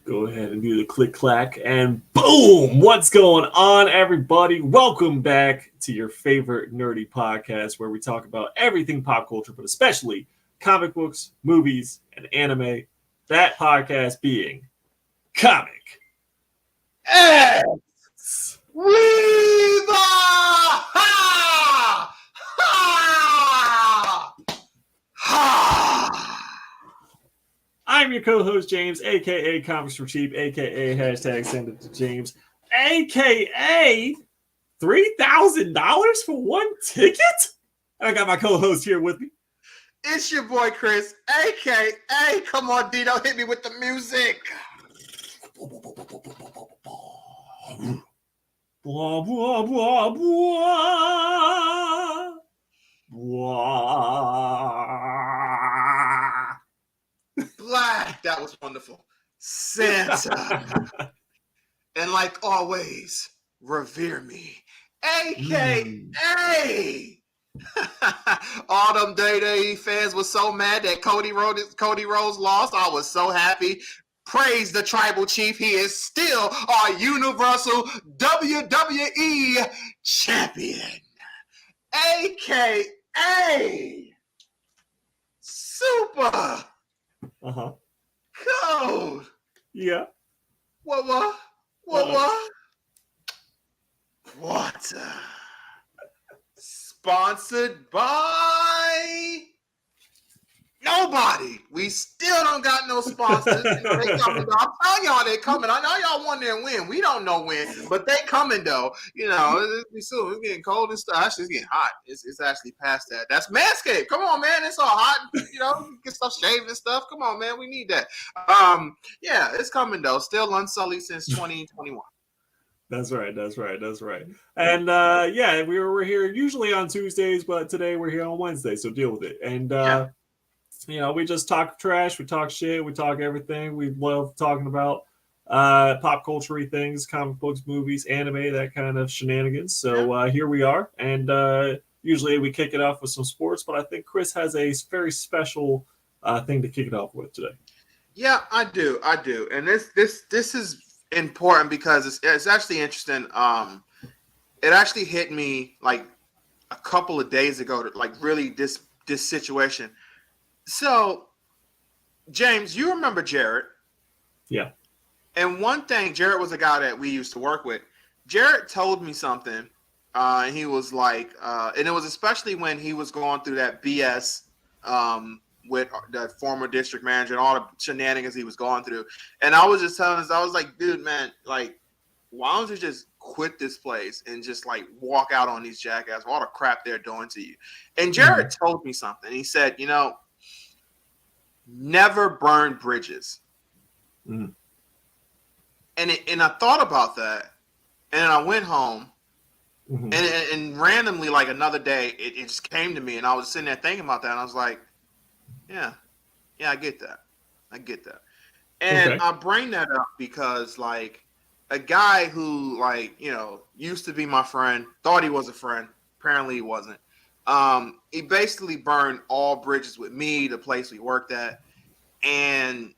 Go ahead and do the click clack and boom! What's going on, everybody? Welcome back to your favorite nerdy podcast where we talk about everything pop culture, but especially comic books, movies, and anime. That podcast being Comic Hey, X. Weaver! Ha! Ha! Ha! I'm your co-host James, aka Comics for Cheap, aka hashtag Send It to James, aka $3,000 for one ticket. I got my co-host here with me. It's your boy Chris, aka come on Dino, hit me with the music. Blah blah blah blah blah. Black, that was wonderful. Santa. And like always, revere me. AKA all them Day fans were so mad that Cody Rhodes lost. I was so happy. Praise the tribal chief. He is still our Universal WWE champion. AKA Super Code. Yeah. What? Sponsored by nobody. We still don't got no sponsors. They coming, I'm telling y'all they coming. I know y'all want their win. We don't know when, but they coming though. You know, it's getting cold and stuff. Actually, it's getting hot. It's actually past that. That's Manscaped. Come on, man. It's all hot. You know, get stuff shaved and stuff. Come on, man. We need that. Yeah, it's coming though. Still unsullied since 2021. That's right. And yeah, we're here usually on Tuesdays, but today we're here on Wednesday, so deal with it. And you know, we just talk trash, we talk shit, we talk everything. We love talking about pop culture things, comic books, movies, anime, that kind of shenanigans. So here we are, and usually we kick it off with some sports, but I think Chris has a very special thing to kick it off with today. Yeah, I do, and this is important because it's actually interesting. It actually hit me like a couple of days ago, like really this situation. So, James, you remember Jared? Yeah. And one thing, Jared was a guy that we used to work with. Jared told me something, and he was like, and it was especially when he was going through that BS with the former district manager and all the shenanigans he was going through. And I was just telling us, I was like, dude, man, like, why don't you just quit this place and just like walk out on these jackasses, all the crap they're doing to you? And Jared told me something. He said, you know, never burn bridges. And I thought about that, and then I went home, and randomly, like another day, it just came to me, and I was sitting there thinking about that, and I was like, yeah, I get that. And I bring that up because, like, a guy who, like, you know, used to be my friend, thought he was a friend, apparently he wasn't. He basically burned all bridges with me, the place we worked at, and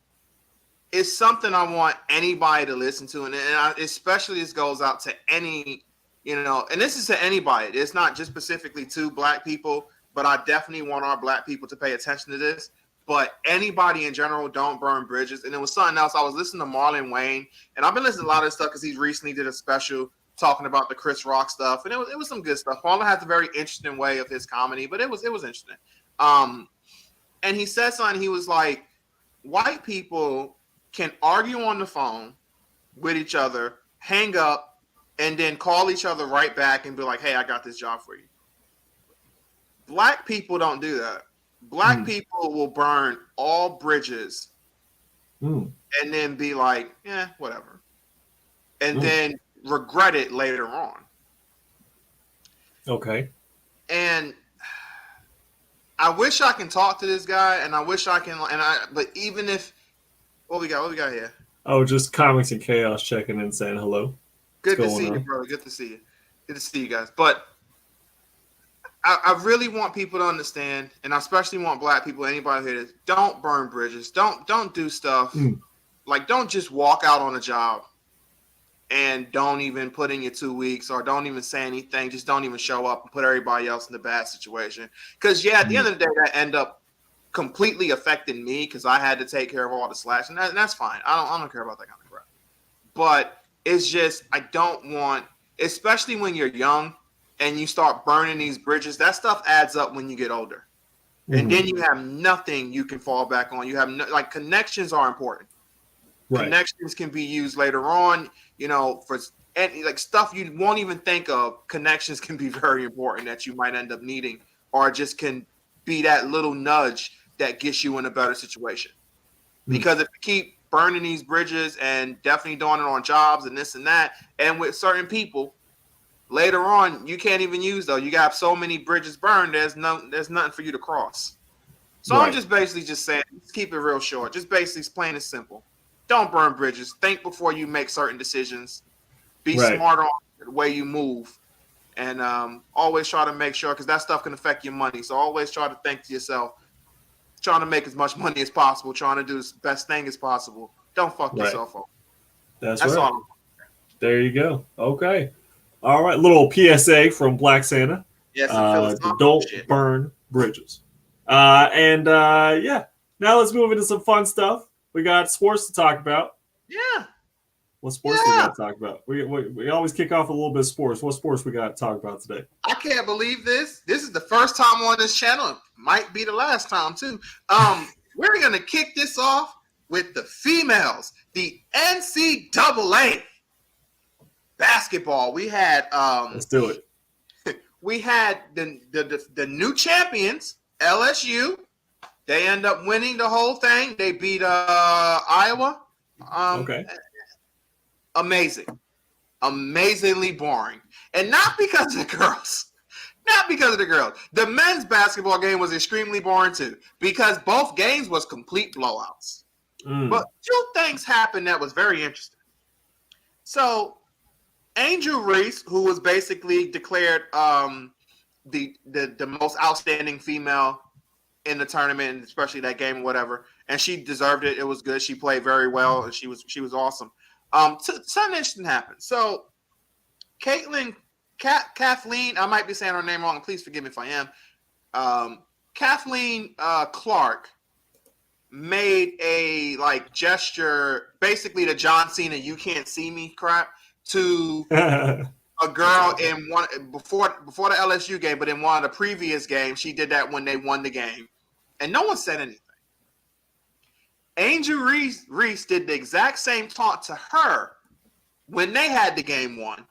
it's something I want anybody to listen to, and especially this goes out to any, you know, and this is to anybody. It's not just specifically to Black people, but I definitely want our Black people to pay attention to this. But anybody in general, don't burn bridges. And it was something else. I was listening to Marlon Wayne, and I've been listening to a lot of stuff because he recently did a special talking about the Chris Rock stuff, and it was some good stuff. Marlon has a very interesting way of his comedy, but it was interesting. And he said something. He was like, white people can argue on the phone with each other, hang up, and then call each other right back and be like, hey, I got this job for you. Black people don't do that. Black people will burn all bridges and then be like, yeah, whatever. And then regret it later on. Okay. And I wish I can talk to this guy, and I wish I can, but even if, what we got here? Oh, just Comics and Chaos checking in, saying hello. Good to see you, brother. Good to see you. Good to see you guys. But I really want people to understand, and I especially want Black people, anybody here, don't burn bridges. Don't do stuff like, don't just walk out on a job and don't even put in your 2 weeks or don't even say anything. Just don't even show up and put everybody else in the bad situation. Because, at the end of the day, that end up completely affecting me because I had to take care of all the slash. And that's fine. I don't care about that kind of crap. But it's just, I don't want, especially when you're young and you start burning these bridges, that stuff adds up when you get older. And then you have nothing you can fall back on. You have like connections are important. Right. Connections can be used later on, for like stuff you won't even think of. Connections can be very important that you might end up needing, or just can be that little nudge that gets you in a better situation. Because if you keep burning these bridges and definitely doing it on jobs and this and that, and with certain people, later on you can't even use those. You got so many bridges burned. There's nothing for you to cross. So I'm just basically just saying, let's keep it real short. Just basically plain and simple. Don't burn bridges. Think before you make certain decisions. Be smart on the way you move. And always try to make sure, because that stuff can affect your money. So always try to think to yourself, trying to make as much money as possible, trying to do the best thing as possible. Don't fuck yourself up. That's right. All. There you go. Okay. All right. Little PSA from Black Santa. Yes, don't burn bridges. Now let's move into some fun stuff. We got sports to talk about. Yeah. What sports we got to talk about? We always kick off a little bit of sports. What sports we got to talk about today? I can't believe this. This is the first time on this channel. It might be the last time too. We're gonna kick this off with the females, the NCAA basketball. We had let's do it. We had the new champions, LSU. They end up winning the whole thing. They beat Iowa. Okay. Amazing. Amazingly boring. And not because of the girls. Not because of the girls. The men's basketball game was extremely boring too, because both games was complete blowouts. But two things happened that was very interesting. So Angel Reese, who was basically declared the most outstanding female in the tournament, especially that game, whatever, and she deserved it. It was good. She played very well, and she was awesome. Something interesting happened. So Kathleen, I might be saying her name wrong, and please forgive me if I am. Kathleen Clark made a gesture, basically the John Cena "you can't see me" crap to a girl in one before the LSU game, but in one of the previous games, she did that when they won the game, and no one said anything. Angel Reese did the exact same taunt to her when they had the game won,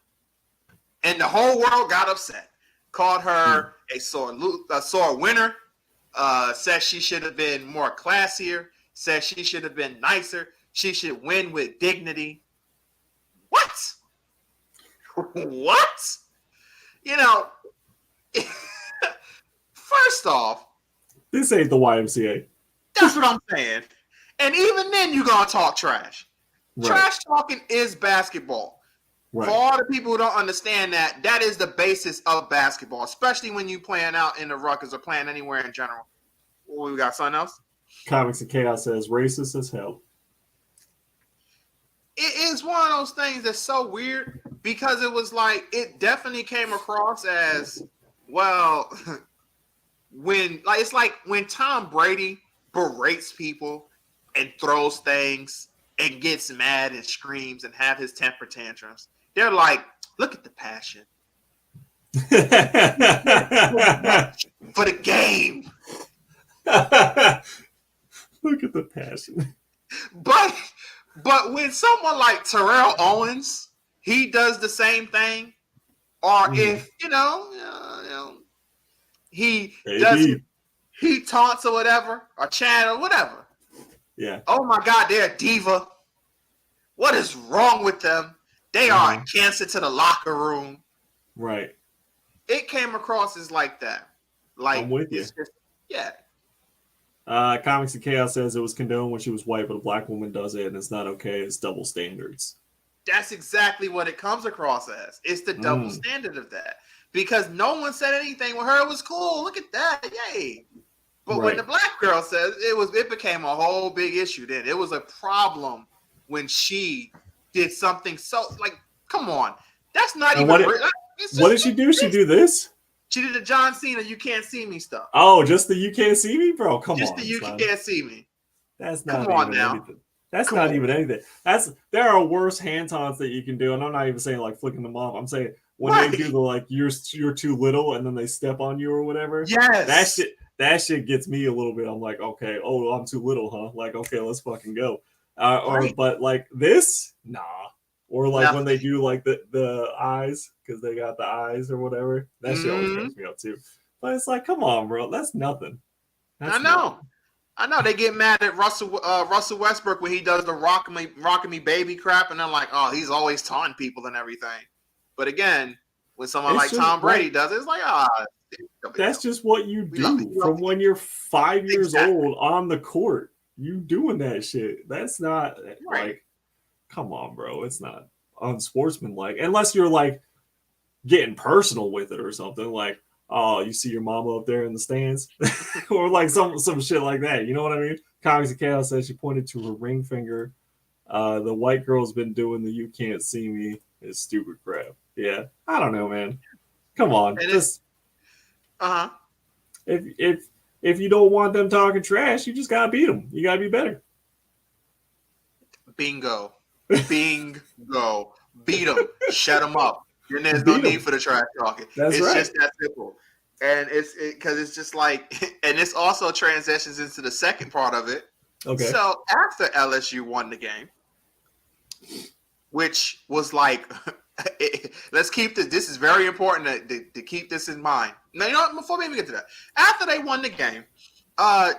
and the whole world got upset. Called her a sore winner. Said she should have been more classier. Said she should have been nicer. She should win with dignity. What? What? First off, this ain't the YMCA. That's what I'm saying. And even then, you're going to talk trash. Right. Trash talking is basketball. Right. For all the people who don't understand that is the basis of basketball, especially when you playing out in the ruckus or playing anywhere in general. We got something else? Comics and Chaos says racist as hell. It is one of those things that's so weird because it was it definitely came across as, well, it's like when Tom Brady berates people and throws things and gets mad and screams and have his temper tantrums. They're like, look at the passion. For the game. Look at the passion. But when someone like Terrell Owens, he does the same thing, or if he taunts or whatever, or Chad or whatever. Yeah. Oh my God, they're a diva. What is wrong with them? They are a cancer to the locker room. Right. It came across as like that. I'm with you. Yeah. Comics and Chaos says it was condoned when she was white, but a black woman does it, and it's not okay. It's double standards. That's exactly what it comes across as. It's the double standard of that. Because no one said anything with her. It was cool. Look at that. Yay. But when the black girl says it became a whole big issue then. It was a problem when she did something so like, come on, that's not and even. What did she do? She do this? She did the John Cena "You Can't See Me" stuff. Oh, just the "You Can't See Me," bro. Come on, just the "You Can't See Me." That's not even anything. That's not even anything. There are worse hand taunts that you can do, and I'm not even saying like flicking them off. I'm saying when they do the like you're too little, and then they step on you or whatever. Yes, that shit gets me a little bit. I'm like, okay, oh, I'm too little, huh? Like, okay, let's fucking go. But like this, nah. Or like when they do like the eyes because they got the eyes or whatever. That shit always cracks me up too. But it's like, come on, bro, that's nothing. I know. They get mad at Russell Westbrook when he does the rockin' me baby crap, and they're like, oh, he's always taunting people and everything. But again, when someone like Tom Brady does it, it's like, that's just what you do from when you're 5 years old on the court. You doing that shit. That's not like, come on, bro. It's not unsportsmanlike unless you're like getting personal with it or something. Like, oh, you see your mama up there in the stands, or like some shit like that. You know what I mean? Comics and Chaos says she pointed to her ring finger. The white girl's been doing the "You Can't See Me" is stupid crap. Yeah, I don't know, man. Come on, just if you don't want them talking trash, you just gotta beat them. You gotta be better. Bingo. Beat them. Shut them up. And there's no need for the trash talking. It's just that simple. And it's because it's just like, and this also transitions into the second part of it. Okay. So after LSU won the game, which was like, let's keep this. This is very important to keep this in mind. Now, you know what? Before we even get to that, after they won the game,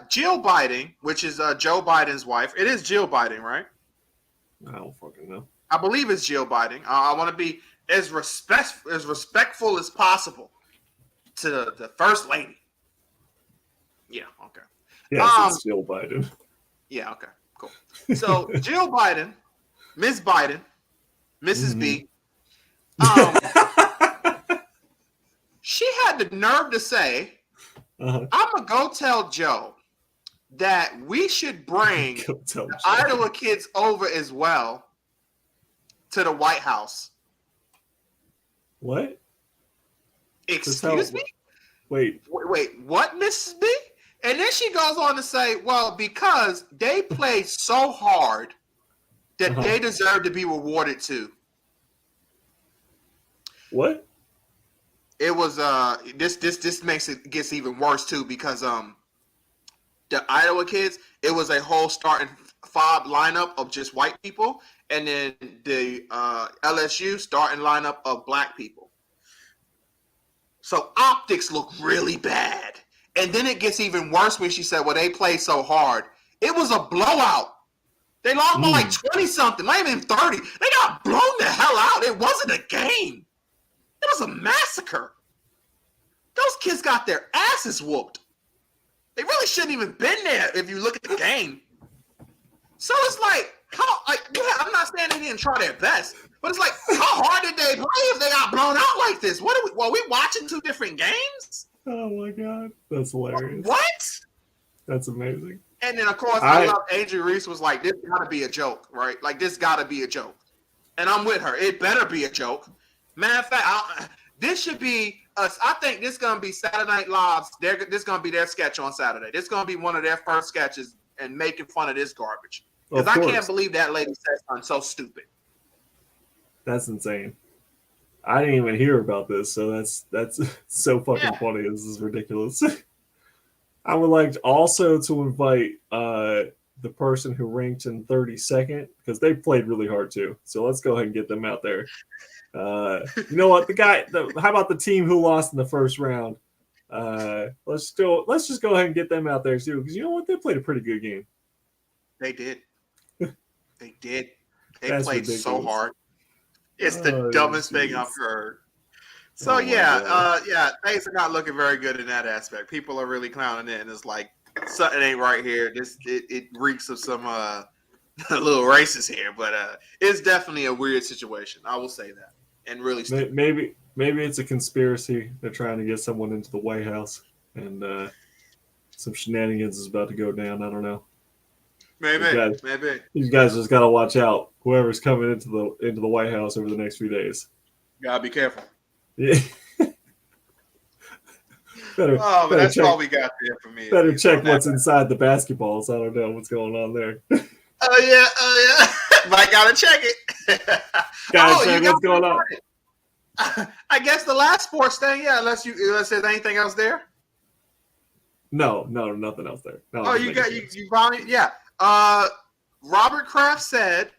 Jill Biden, which is Joe Biden's wife, it is Jill Biden, right? I don't fucking know. I believe it's Jill Biden. I want to be as respectful as possible to the first lady. Yeah, okay. Yes, it's Jill Biden. Yeah, okay, cool. So Jill Biden, Miss Biden, Mrs. B, she had the nerve to say, I'm gonna go tell Joe that we should bring the Iowa kids over as well to the White House. What? Excuse me? Wait, what, Mrs. B? And then she goes on to say, well, because they played so hard that they deserve to be rewarded too. What? It was this makes it gets even worse too, because the Iowa kids, it was a whole starting five lineup of just white people, and then the LSU starting lineup of black people. So optics look really bad. And then it gets even worse when she said, well, they played so hard. It was a blowout. They lost by like 20-something, not even 30. They got blown the hell out. It wasn't a game. It was a massacre. Those kids got their asses whooped. They really shouldn't even been there if you look at the game. So it's like, I'm not saying they didn't try their best, but it's like, how hard did they play if they got blown out like this? Were we watching two different games? Oh my god, that's hilarious. What? That's amazing. And then of course, I love Angel Reese was like, this gotta be a joke, right? Like, this gotta be a joke. And I'm with her. It better be a joke. Matter of fact, this should be us. I think this is gonna be Saturday Night Live's. This is gonna be their sketch on Saturday. This is gonna be one of their first sketches and making fun of this garbage. Because I can't believe that lady said something so stupid. That's insane. I didn't even hear about this, so that's so fucking funny. This is ridiculous. I would like also to invite the person who ranked in 32nd, because they played really hard too. So let's go ahead and get them out there. You know what? How about the team who lost in the first round? Let's just go ahead and get them out there too, because you know what? They played a pretty good game. They did. They did. They That's played ridiculous. so hard. It's the dumbest thing I've heard. So things are not looking very good in that aspect. People are really clowning it, and it's like something ain't right here. It reeks of some a little racist here, but it's definitely a weird situation. I will say that, and really stupid. Maybe it's a conspiracy. They're trying to get someone into the White House, and some shenanigans is about to go down. I don't know. Maybe. These guys just gotta watch out. Whoever's coming into the White House over the next few days. Gotta be careful. Yeah. better that's check, all we got there for me. Better check what's inside the basketballs. I don't know what's going on there. Oh yeah. But I gotta check it. Gotta check what's going on. I guess the last sports thing, yeah. Unless there's anything else there. No, nothing else there. No, you finally, yeah. Robert Kraft said,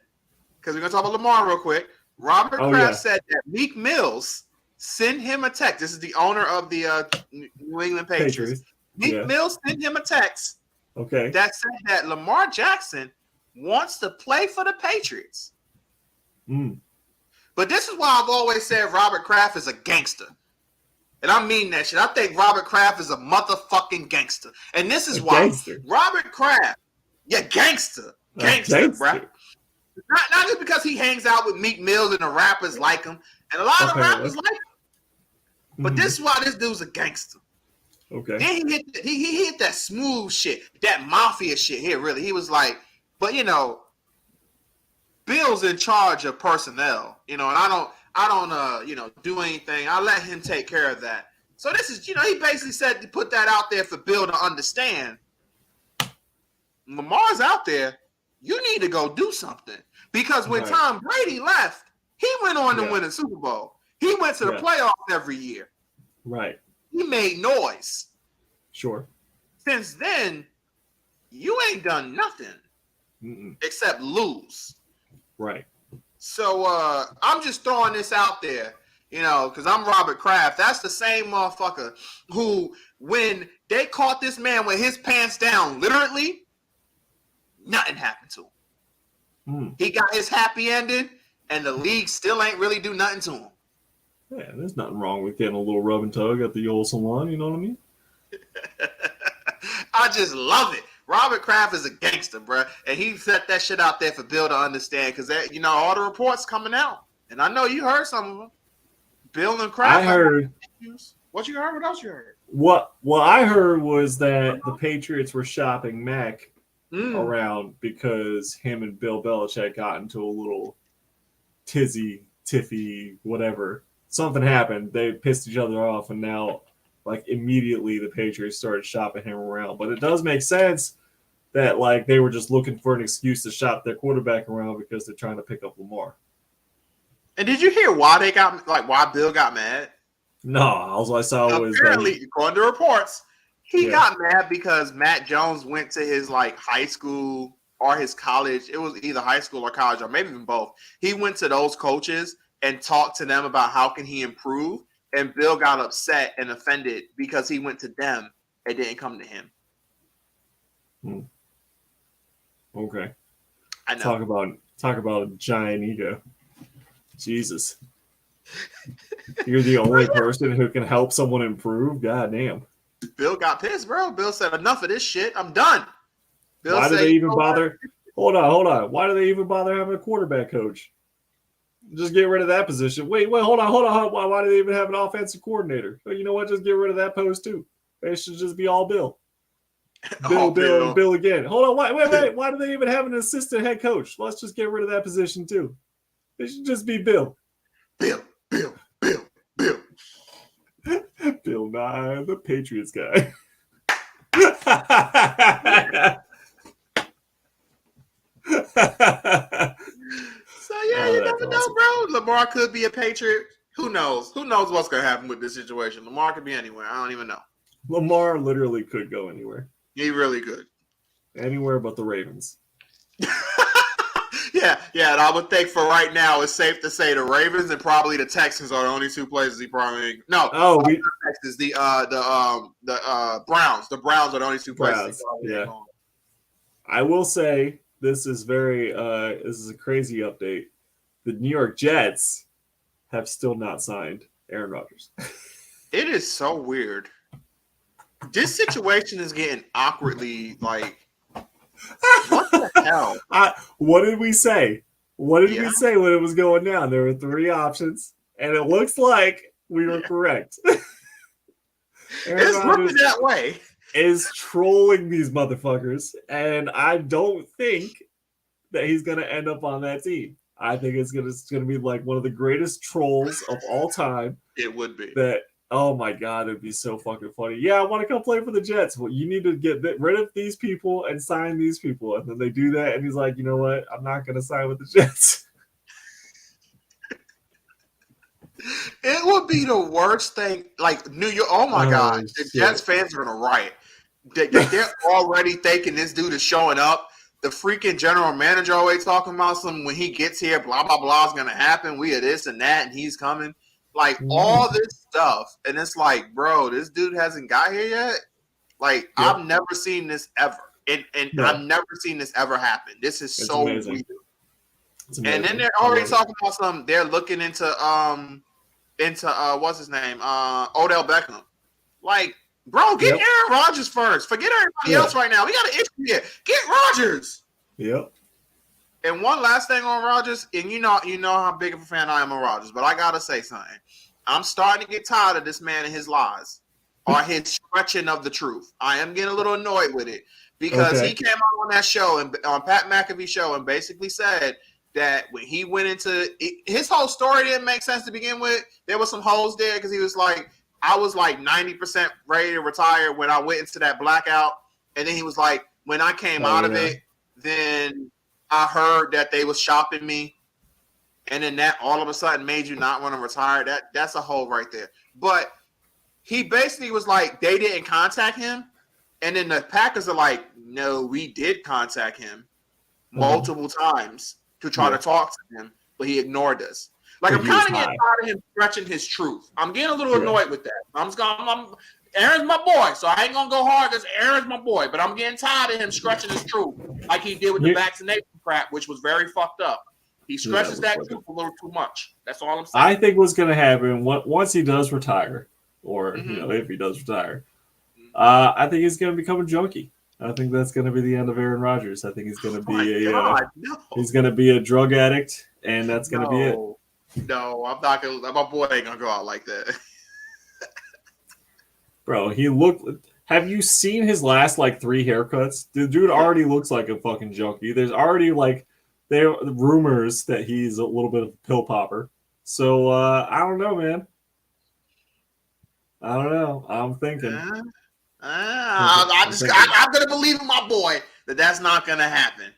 because we're gonna talk about Lamar real quick. Robert Kraft said that Meek Mills sent him a text. This is the owner of the New England Patriots. Meek Mills sent him a text. Okay. That said that Lamar Jackson wants to play for the Patriots. But this is why I've always said Robert Kraft is a gangster. And I mean that shit. I think Robert Kraft is a motherfucking gangster. And this is why Robert Kraft, gangster, bro. Not just because he hangs out with Meek Mills and the rappers like him. And a lot of rappers like him. But this is why this dude's a gangster. Okay. Then he hit that smooth shit, that mafia shit here, really. He was like, but Bill's in charge of personnel, and I don't do anything. I let him take care of that. So this is, he basically said to put that out there for Bill to understand. Lamar's out there. You need to go do something. Because when Tom Brady left, he went on to win a Super Bowl. He went to the playoffs every year. Right. He made noise. Sure. Since then, you ain't done nothing except lose. Right. So I'm just throwing this out there, because I'm Robert Kraft. That's the same motherfucker who, when they caught this man with his pants down, literally, nothing happened to him. He got his happy ending, and the league still ain't really do nothing to him. Yeah, there's nothing wrong with getting a little rub and tug at the old salon. You know what I mean? I just love it. Robert Kraft is a gangster, bro, and he set that shit out there for Bill to understand, because all the reports coming out, and I know you heard some of them. Bill and Kraft. I heard. What you heard? What else you heard? What I heard was that the Patriots were shopping Mac around because him and Bill Belichick got into a little tiffy, whatever. Something happened. They pissed each other off, and now, immediately the Patriots started shopping him around. But it does make sense that, they were just looking for an excuse to shop their quarterback around because they're trying to pick up Lamar. And did you hear why they got, why Bill got mad? No, all I saw was apparently, according to reports, he got mad because Matt Jones went to his high school or his college. It was either high school or college, or maybe even both. He went to those coaches and talked to them about how can he improve. And Bill got upset and offended because he went to them and didn't come to him. Okay. I know. Talk about a giant ego. Jesus. You're the only person who can help someone improve? God damn. Bill got pissed, bro. Bill said, enough of this shit. I'm done. Bill Why do they even bother? Hold on. Why do they even bother having a quarterback coach? Just get rid of that position. Wait, hold on. Why do they even have an offensive coordinator? Well, you know what? Just get rid of that post too. It should just be all Bill. Bill again. Hold on. Wait. Why do they even have an assistant head coach? Let's just get rid of that position too. It should just be Bill. Bill. Bill Nye, the Patriots guy. So you never know, bro. Lamar could be a Patriot. Who knows? Who knows what's gonna happen with this situation? Lamar could be anywhere. I don't even know. Lamar literally could go anywhere. He really could. Anywhere but the Ravens. Yeah. And I would think for right now, it's safe to say the Ravens and probably the Texans are the only two places he probably Texas. The Browns. The Browns are the only two places. Yeah. I will say this is a crazy update. The New York Jets have still not signed Aaron Rodgers. It is so weird. This situation is getting awkwardly what the hell? What did we say? What did we say when it was going down? There were 3 options, and it looks like we were correct. It's looking that way. is trolling these motherfuckers, and I don't think that he's gonna end up on that team. I think it's gonna be like one of the greatest trolls of all time. It would be. That, oh my god, it'd be so fucking funny. Yeah, I want to come play for the Jets. Well, you need to get rid of these people and sign these people, and then they do that, and he's like, you know what? I'm not gonna sign with the Jets. It would be the worst thing. Like New York. Oh my god, the Jets fans are gonna riot. They're already thinking this dude is showing up. The freaking general manager always talking about when he gets here, blah blah blah is gonna happen. We are this and that, and he's coming. Like all this stuff, and it's like, bro, this dude hasn't got here yet. Like I've never seen this ever, and I've never seen this ever happen. This is so weird. And then they're already talking about they're looking into what's his name? Odell Beckham. Like, bro, get Aaron Rodgers first. Forget everybody else right now. We got an issue here. Get Rodgers. Yep. And one last thing on Rodgers, and you know how big of a fan I am of Rodgers, but I gotta say something. I'm starting to get tired of this man and his lies or his stretching of the truth. I am getting a little annoyed with it because he came out on that show and on Pat McAfee's show and basically said that when he went into his whole story didn't make sense to begin with. There was some holes there because he was like, I was like 90% ready to retire when I went into that blackout. And then he was like, when I came out of it, then I heard that they was shopping me. And then that all of a sudden made you not want to retire. That's a hole right there. But he basically was like, they didn't contact him. And then the Packers are like, no, we did contact him multiple times to try to talk to him, but he ignored us. Like, I'm kind of getting tired of him stretching his truth. I'm getting a little annoyed with that. Aaron's my boy, so I ain't going to go hard because Aaron's my boy, but I'm getting tired of him stretching his truth like he did with the vaccination crap, which was very fucked up. He stretches that truth a little too much. That's all I'm saying. I think what's going to happen once he does retire, or if he does retire, I think he's going to become a junkie. I think that's going to be the end of Aaron Rodgers. I think he's going to be he's going to be a drug addict, and that's going to be it. No, I'm not going to. My boy ain't going to go out like that. Bro, have you seen his last 3 haircuts? The dude already looks like a fucking junkie. There's already there are rumors that he's a little bit of a pill popper. So I don't know, man. I don't know. I'm thinking. I'm going to believe in my boy that that's not going to happen.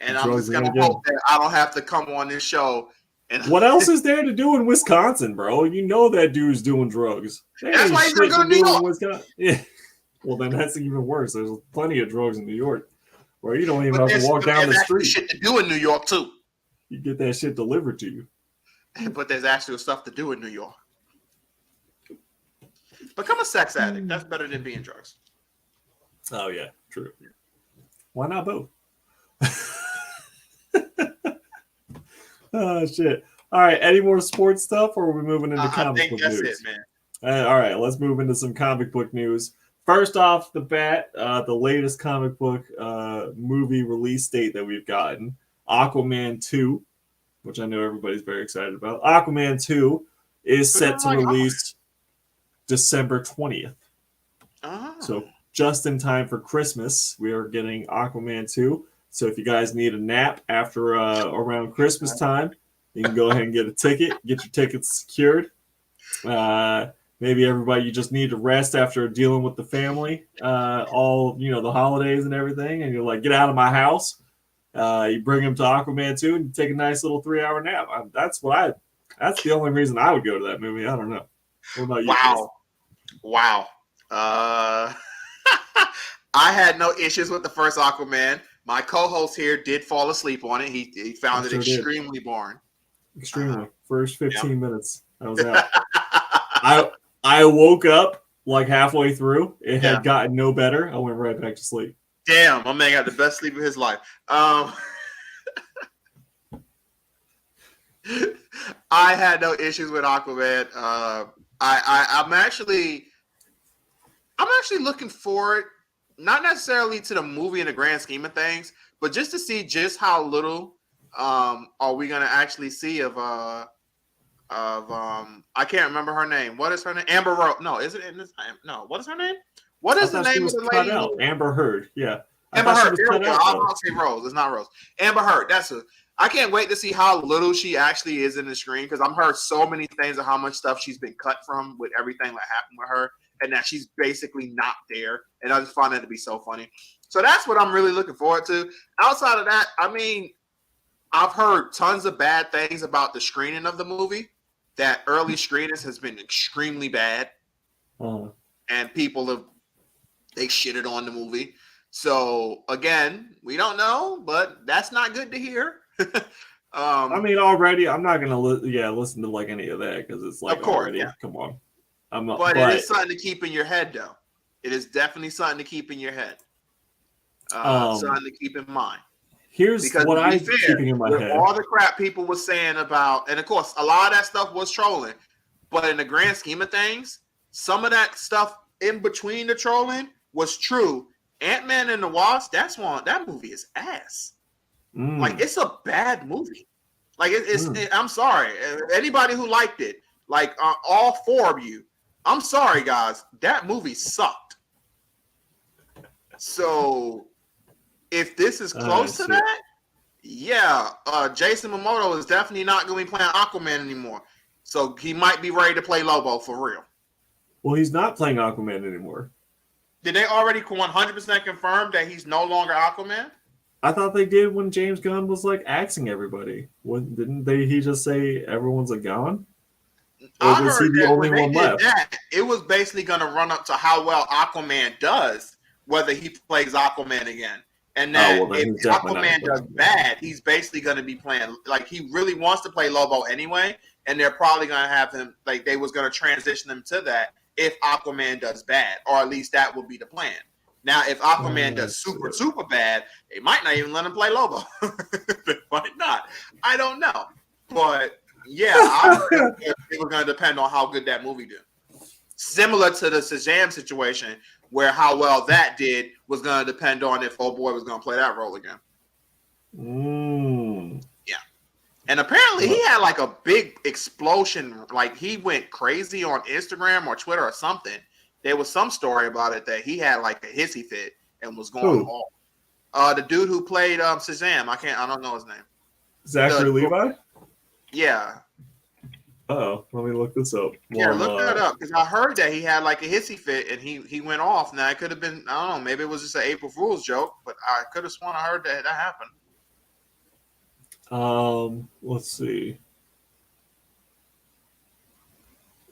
And I'm just going to hope that I don't have to come on this show. And what else is there to do in Wisconsin, bro? You know that dude's doing drugs. That's why he's going to go to New York. Yeah. Well, then that's even worse. There's plenty of drugs in New York where you don't even have to walk down the street. There's shit to do in New York, too. You get that shit delivered to you. But there's actual stuff to do in New York. Become a sex addict. That's better than being drugs. Oh, yeah. True. Why not both? Oh, shit. All right. Any more sports stuff, or are we moving into comic book news? That's it, man. All right. Let's move into some comic book news. First off the bat, the latest comic book movie release date that we've gotten, Aquaman 2, which I know everybody's very excited about. Aquaman 2 is set to release December 20th. Oh. So just in time for Christmas, we are getting Aquaman 2. So if you guys need a nap after around Christmas time, you can go ahead and get a ticket, get your tickets secured. Maybe everybody, you just need to rest after dealing with the family, all, the holidays and everything. And you're like, get out of my house. You bring him to Aquaman 2 and take a nice little 3-hour nap. That's the only reason I would go to that movie. I don't know. What about you? Wow. I had no issues with the first Aquaman. My co-host here did fall asleep on it. He found it extremely boring. Extremely. First 15 minutes, I was out. I woke up halfway through. It had gotten no better. I went right back to sleep. Damn, my man got the best sleep of his life. I had no issues with Aquaman. I'm actually looking forward, not necessarily to the movie in the grand scheme of things, but just to see just how little are we gonna actually see of I can't remember her name. What is her name? Amber Rose. No, is it? No. What is her name? What I is the thought she name of was the cut lady? out. Amber Heard. Yeah. I Amber thought she Heard. was There we cut go. out, I was though. about to say Rose. It's not Rose. Amber Heard. I can't wait to see how little she actually is in the screen because I've heard so many things of how much stuff she's been cut from with everything that happened with her, and that she's basically not there. And I just find that to be so funny. So that's what I'm really looking forward to. Outside of that, I mean, I've heard tons of bad things about the screening of the movie. That early screenings has been extremely bad, and people have they shitted on the movie. So again, we don't know, but that's not good to hear. I mean, already, I'm not gonna listen to like any of that because it's like Of course, already. yeah. Come on, But it is something to keep in your head, though. It is definitely something to keep in your head. Something to keep in mind. Here's Because what I'm fair, keeping in my with head. all the crap people were saying about, and of course, a lot of that stuff was trolling. But in the grand scheme of things, some of that stuff in between the trolling was true. Ant-Man and the Wasp, that movie is ass. Like, it's a bad movie. Like, I'm sorry. Anybody who liked it, like all four of you, I'm sorry, guys. That movie sucked. So, if this is close to that, yeah, Jason Momoa is definitely not going to be playing Aquaman anymore. So, he might be ready to play Lobo for real. Well, he's not playing Aquaman anymore. Did they already 100% confirm that he's no longer Aquaman? I thought they did when James Gunn was like axing everybody. Didn't he just say everyone's gone? Or was he the only one left? It was basically going to run up to how well Aquaman does, whether he plays Aquaman again. And that if Aquaman does bad, he's basically going to be playing, like, he really wants to play Lobo anyway, and they're probably going to have him, like, they was going to transition him to that if Aquaman does bad, or at least that would be the plan. Now, if Aquaman does super bad, they might not even let him play Lobo. They might not. I don't know. But, yeah, it was going to depend on how good that movie did. Similar to the Shazam situation, where how well that did was going to depend on if old boy was going to play that role again. Yeah. And apparently he had like a big explosion. Like he went crazy on Instagram or Twitter or something. There was some story about it that he had like a hissy fit and was going off. The dude who played Shazam, I don't know his name. Zachary Levi? Yeah. Oh, let me look this up. Yeah, look that up because I heard that he had like a hissy fit and he went off. Now it could have been, I don't know, maybe it was just an April Fool's joke, but I could have sworn I heard that happened. Let's see.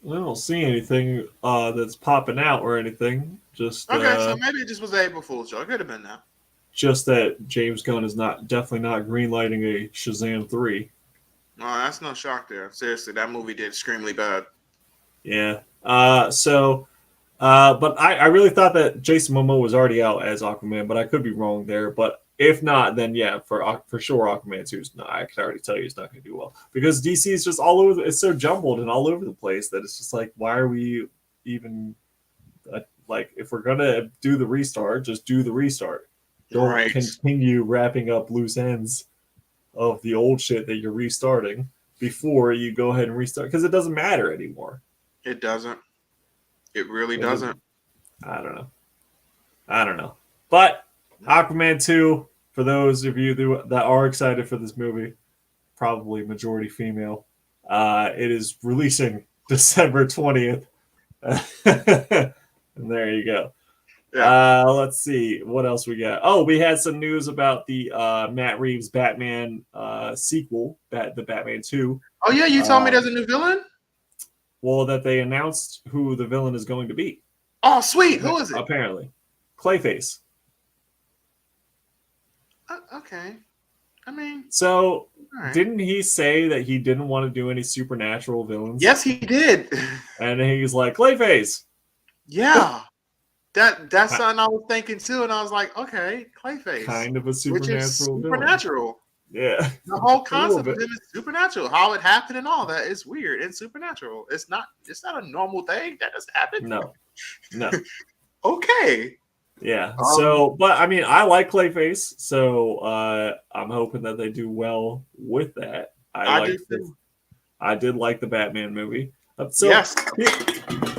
I don't see anything that's popping out or anything. Just okay, so maybe it just was an April Fool's joke. It could have been that. Just that James Gunn is definitely not greenlighting a Shazam 3. No, that's no shock there. Seriously, that movie did extremely bad. Yeah. But I really thought that Jason Momoa was already out as Aquaman, but I could be wrong there. But if not, then yeah, for sure, Aquaman 2 is not. I can already tell you it's not going to do well because DC is just all over. It's so jumbled and all over the place that it's just like, why are we even like if we're gonna do the restart, just do the restart. Don't continue wrapping up loose ends of the old shit that you're restarting before you go ahead and restart because it doesn't matter anymore. It doesn't. It really doesn't. I don't know. But Aquaman 2, for those of you that are excited for this movie, probably majority female, it is releasing December 20th. And there you go. Yeah. Let's see what else we got. Oh, we had some news about the Matt Reeves Batman sequel, the Batman 2. Oh yeah, you told me there's a new villain? Well, that they announced who the villain is going to be. Oh, sweet. Who is it? Apparently. Clayface. Okay. I mean... So, didn't he say that he didn't want to do any supernatural villains? Yes, he did. And he's like, Clayface. Yeah. That's something I was thinking too, and I was like, okay, Clayface. Kind of a supernatural villain. Supernatural. Yeah. The whole concept of him is supernatural. How it happened and all that is weird and supernatural. It's not a normal thing that just happened. No. Okay. Yeah. But I mean, I like Clayface, so I'm hoping that they do well with that. I did like the Batman movie. So yes.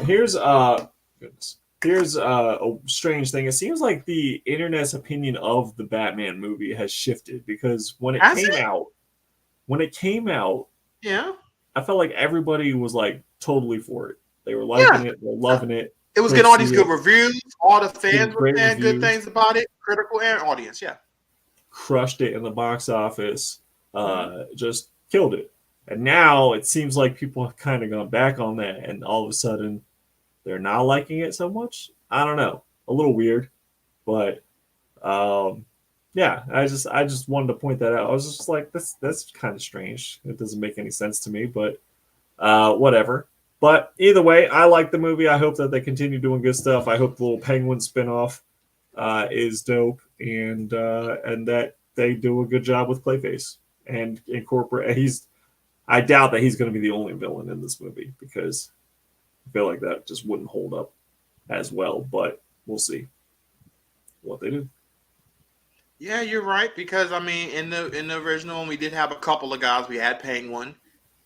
Here's goodness. here's a strange thing. It seems like the internet's opinion of the Batman movie has shifted because when it came out, yeah, I felt like everybody was like totally for it. They were yeah. liking it, they're loving it. It was Go getting all see these good it. reviews. All the Getting fans were great saying good reviews. things about it, critical and audience. Yeah, Crushed it in the box office. Just killed it. And now it seems like people have kind of gone back on that, and all of a sudden they're not liking it so much. I don't know. A little weird, but yeah, I just wanted to point that out. I was just like, that's kind of strange. It doesn't make any sense to me, but whatever. But either way, I like the movie. I hope that they continue doing good stuff. I hope the little Penguin spinoff is dope, and that they do a good job with Clayface and incorporate. I doubt that he's going to be the only villain in this movie because I feel like that just wouldn't hold up as well. But we'll see what they do. yeah, you're right. Because I mean, in the original one, we did have a couple of guys. We had Penguin.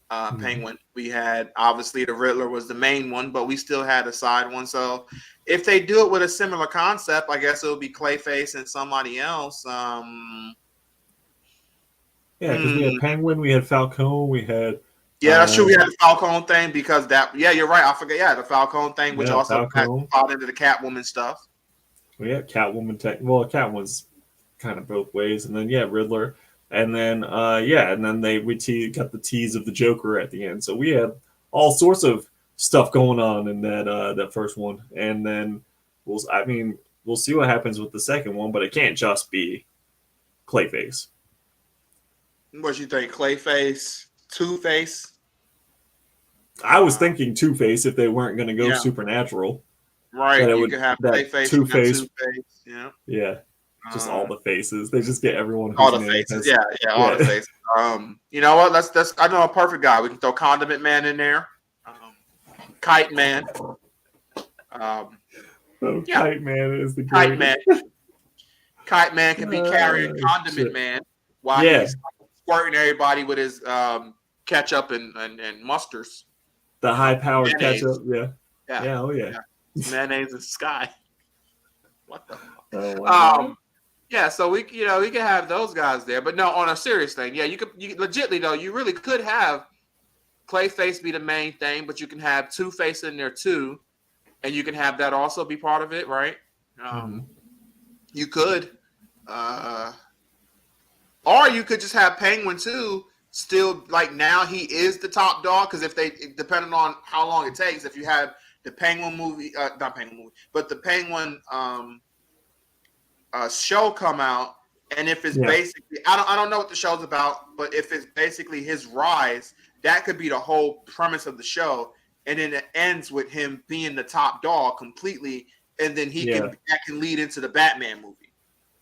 Penguin. We had obviously the Riddler was the main one, but we still had a side one. So if they do it with a similar concept, I guess it would be Clayface and somebody else. Yeah, because we had Penguin, we had Falcone, we had. Yeah, that's true. We had the Falcone thing because that. Yeah, you're right. I forget. Yeah, the Falcone thing, which also brought into the Catwoman stuff. We had Catwoman. Catwoman's kind of both ways, and then Riddler, and then and then we got the tease of the Joker at the end. So we had all sorts of stuff going on in that first one, and then we'll see what happens with the second one, but it can't just be Clayface. What you think, Clayface, Two-Face? I was thinking Two-Face if they weren't going to go supernatural. Right, you could have Clayface, Two-Face. Yeah. Yeah. Just all the faces. They just get everyone. All the faces. All the faces. You know what? Let's. I know a perfect guy. We can throw Condiment Man in there. Kite Man. Kite Man is the Kite Man. Kite Man can be carrying Condiment Man while he's squirting everybody with his ketchup and mustards. The high-powered ketchup. Yeah. Oh yeah. Mayonnaise in the sky. What the? Oh, so we can have those guys there, but no, on a serious thing, you legitly though, you really could have Clayface be the main thing, but you can have Two-Face in there too, and you can have that also be part of it, right? You could, or you could just have Penguin too. Still, like now he is the top dog because depending on how long it takes, if you have the Penguin movie, not Penguin movie, but the Penguin show come out, and if it's basically, I don't know what the show's about, but if it's basically his rise, that could be the whole premise of the show, and then it ends with him being the top dog completely, and then that can lead into the Batman movie,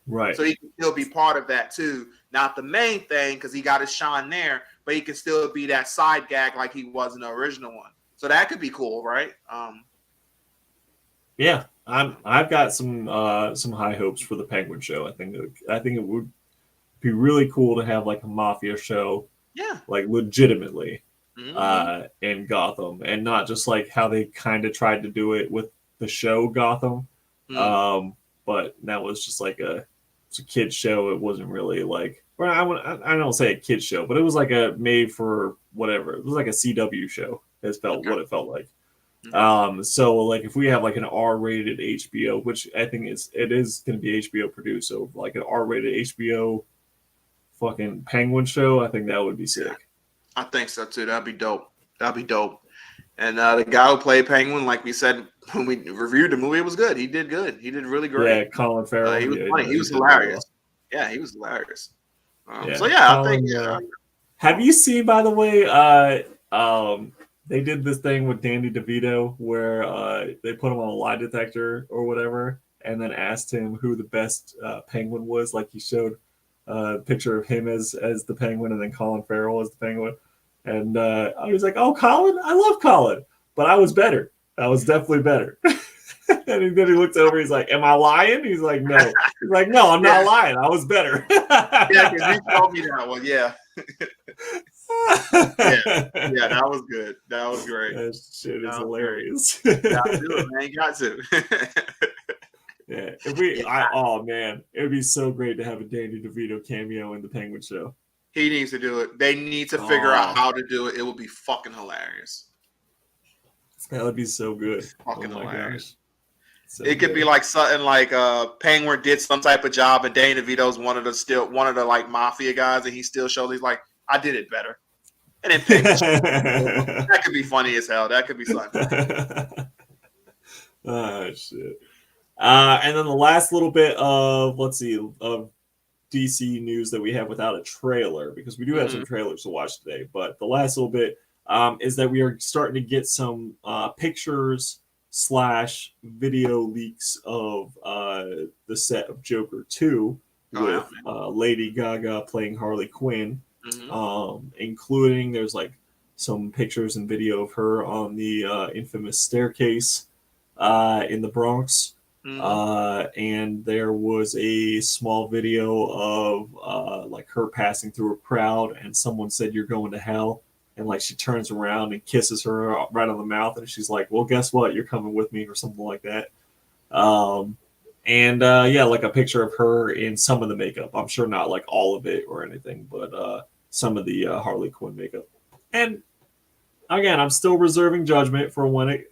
right? So he can still be part of that too, not the main thing because he got his shine there, but he can still be that side gag like he was in the original one. So that could be cool, right? Yeah, I've got some high hopes for the Penguin show. I think it would be really cool to have like a mafia show, like legitimately, in Gotham, and not just like how they kind of tried to do it with the show Gotham, but that was just like it's a kid show. It wasn't really like, well, I don't say a kid show, but it was like a made for whatever. It was like a CW show. What it felt like. So like if we have like an R-rated HBO, which I think it is going to be HBO produced, so like an R-rated HBO fucking Penguin show, I think that would be sick. I think so too. That'd be dope. And the guy who played Penguin, like we said when we reviewed the movie, it was good. He did good. He did really great. Yeah, Colin Farrell. He was funny. He was hilarious. Yeah, he was hilarious. I think. Have you seen, by the way, they did this thing with Danny DeVito where they put him on a lie detector or whatever, and then asked him who the best Penguin was. Like he showed a picture of him as the Penguin, and then Colin Farrell as the Penguin. And I was like, "Oh, Colin, I love Colin, but I was better. I was definitely better." And then he looked over. He's like, "Am I lying?" He's like, "No." He's like, "No, I'm not lying. I was better." Yeah, because you told me that one. Yeah. Yeah, that was good. That was great. That shit is hilarious. Got to do it, man. You got to. Yeah, oh man, it would be so great to have a Danny DeVito cameo in the Penguin Show. He needs to do it. They need to figure out how to do it. It would be fucking hilarious. That would be so good. Fucking hilarious. So it could be like something like Penguin did some type of job, and Danny DeVito's one of the like mafia guys, and he still shows he's like, I did it better. And then Penguin, that could be funny as hell. That could be something. Oh shit. And then the last little bit of of DC news that we have without a trailer, because we do have some trailers to watch today, but the last little bit is that we are starting to get some pictures / video leaks of the set of Joker 2 with Lady Gaga playing Harley Quinn, including there's like some pictures and video of her on the infamous staircase in the Bronx. And there was a small video of like her passing through a crowd, and someone said, "You're going to hell," and like she turns around and kisses her right on the mouth, and she's like, "Well, guess what? You're coming with me," or something like that. Yeah, like a picture of her in some of the makeup. I'm sure not like all of it or anything, but some of the Harley Quinn makeup. And again, I'm still reserving judgment for when it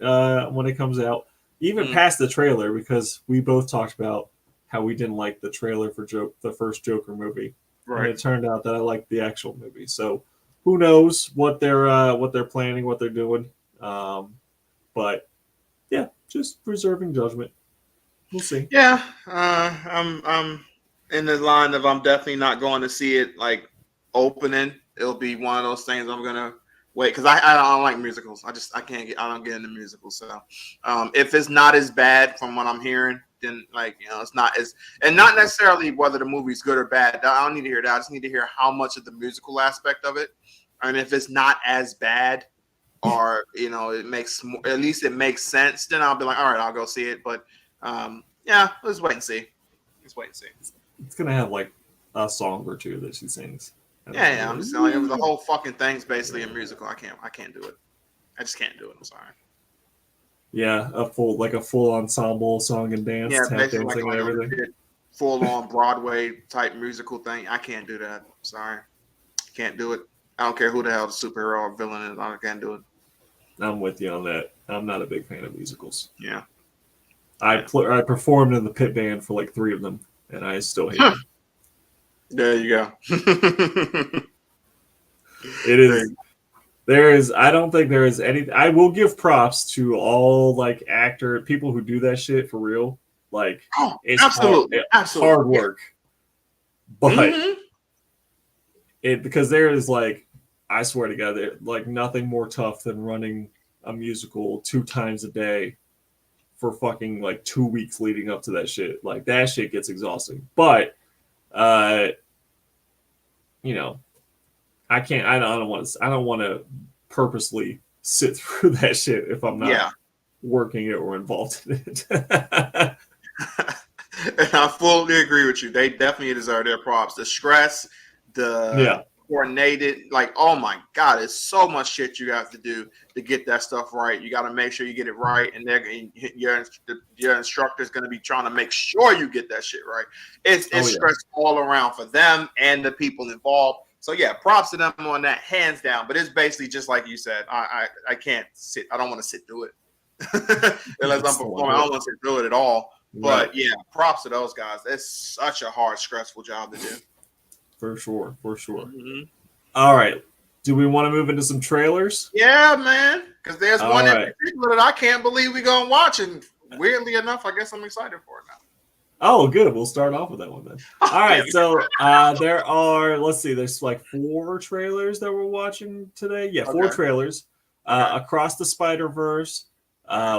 comes out. Even past the trailer, because we both talked about how we didn't like the trailer for the first Joker movie, right? And it turned out that I liked the actual movie. So who knows what they're planning, what they're doing? But yeah, just reserving judgment. We'll see. Yeah, I'm in the line of I'm definitely not going to see it like opening. It'll be one of those things I'm gonna wait, because I don't like musicals. I don't get into musicals. So if it's not as bad from what I'm hearing, then like, you know, it's not as, and not necessarily whether the movie's good or bad. I don't need to hear that. I just need to hear how much of the musical aspect of it. And if it's not as bad, or you know, it makes more, at least it makes sense, then I'll be like, all right, I'll go see it. But yeah, let's wait and see. Let's wait and see. It's gonna have like a song or two that she sings. Yeah. I'm just saying, like, the whole fucking thing's basically a musical. I can't do it. I just can't do it. I'm sorry. Yeah, a full ensemble song and dance, tap dancing like and everything. Full on Broadway type musical thing. I can't do that. I'm sorry. Can't do it. I don't care who the hell the superhero or villain is. I can't do it. I'm with you on that. I'm not a big fan of musicals. Yeah. I performed in the pit band for like 3 of them, and I still hate them. There you go. It is. I don't think there is any. I will give props to all like people who do that shit for real. Like, it's absolutely hard work, but because there is like, I swear to God, like nothing more tough than running a musical 2 times a day for fucking like 2 weeks leading up to that shit. Like that shit gets exhausting, but. You know, I don't want to purposely sit through that shit if I'm not working it or involved in it. And I fully agree with you. They definitely deserve their props. The stress, the coordinated, like, oh my God, it's so much shit you have to do to get that stuff right. You got to make sure you get it right, and your instructor's going to be trying to make sure you get that shit right. It's stress all around for them and the people involved. So yeah, props to them on that, hands down. But it's basically just like you said. I can't sit. I don't want to sit through it unless I'm performing. I don't want to sit through it at all. But yeah, props to those guys. It's such a hard, stressful job to do. For sure. All right. Do we want to move into some trailers? Yeah, man. Because there's one in particular that I can't believe we're going to watch. And weirdly enough, I guess I'm excited for it now. Oh, good. We'll start off with that one then. All right. So there are, let's see, there's like 4 trailers that we're watching today. Yeah, 4 trailers. Across the Spider-Verse,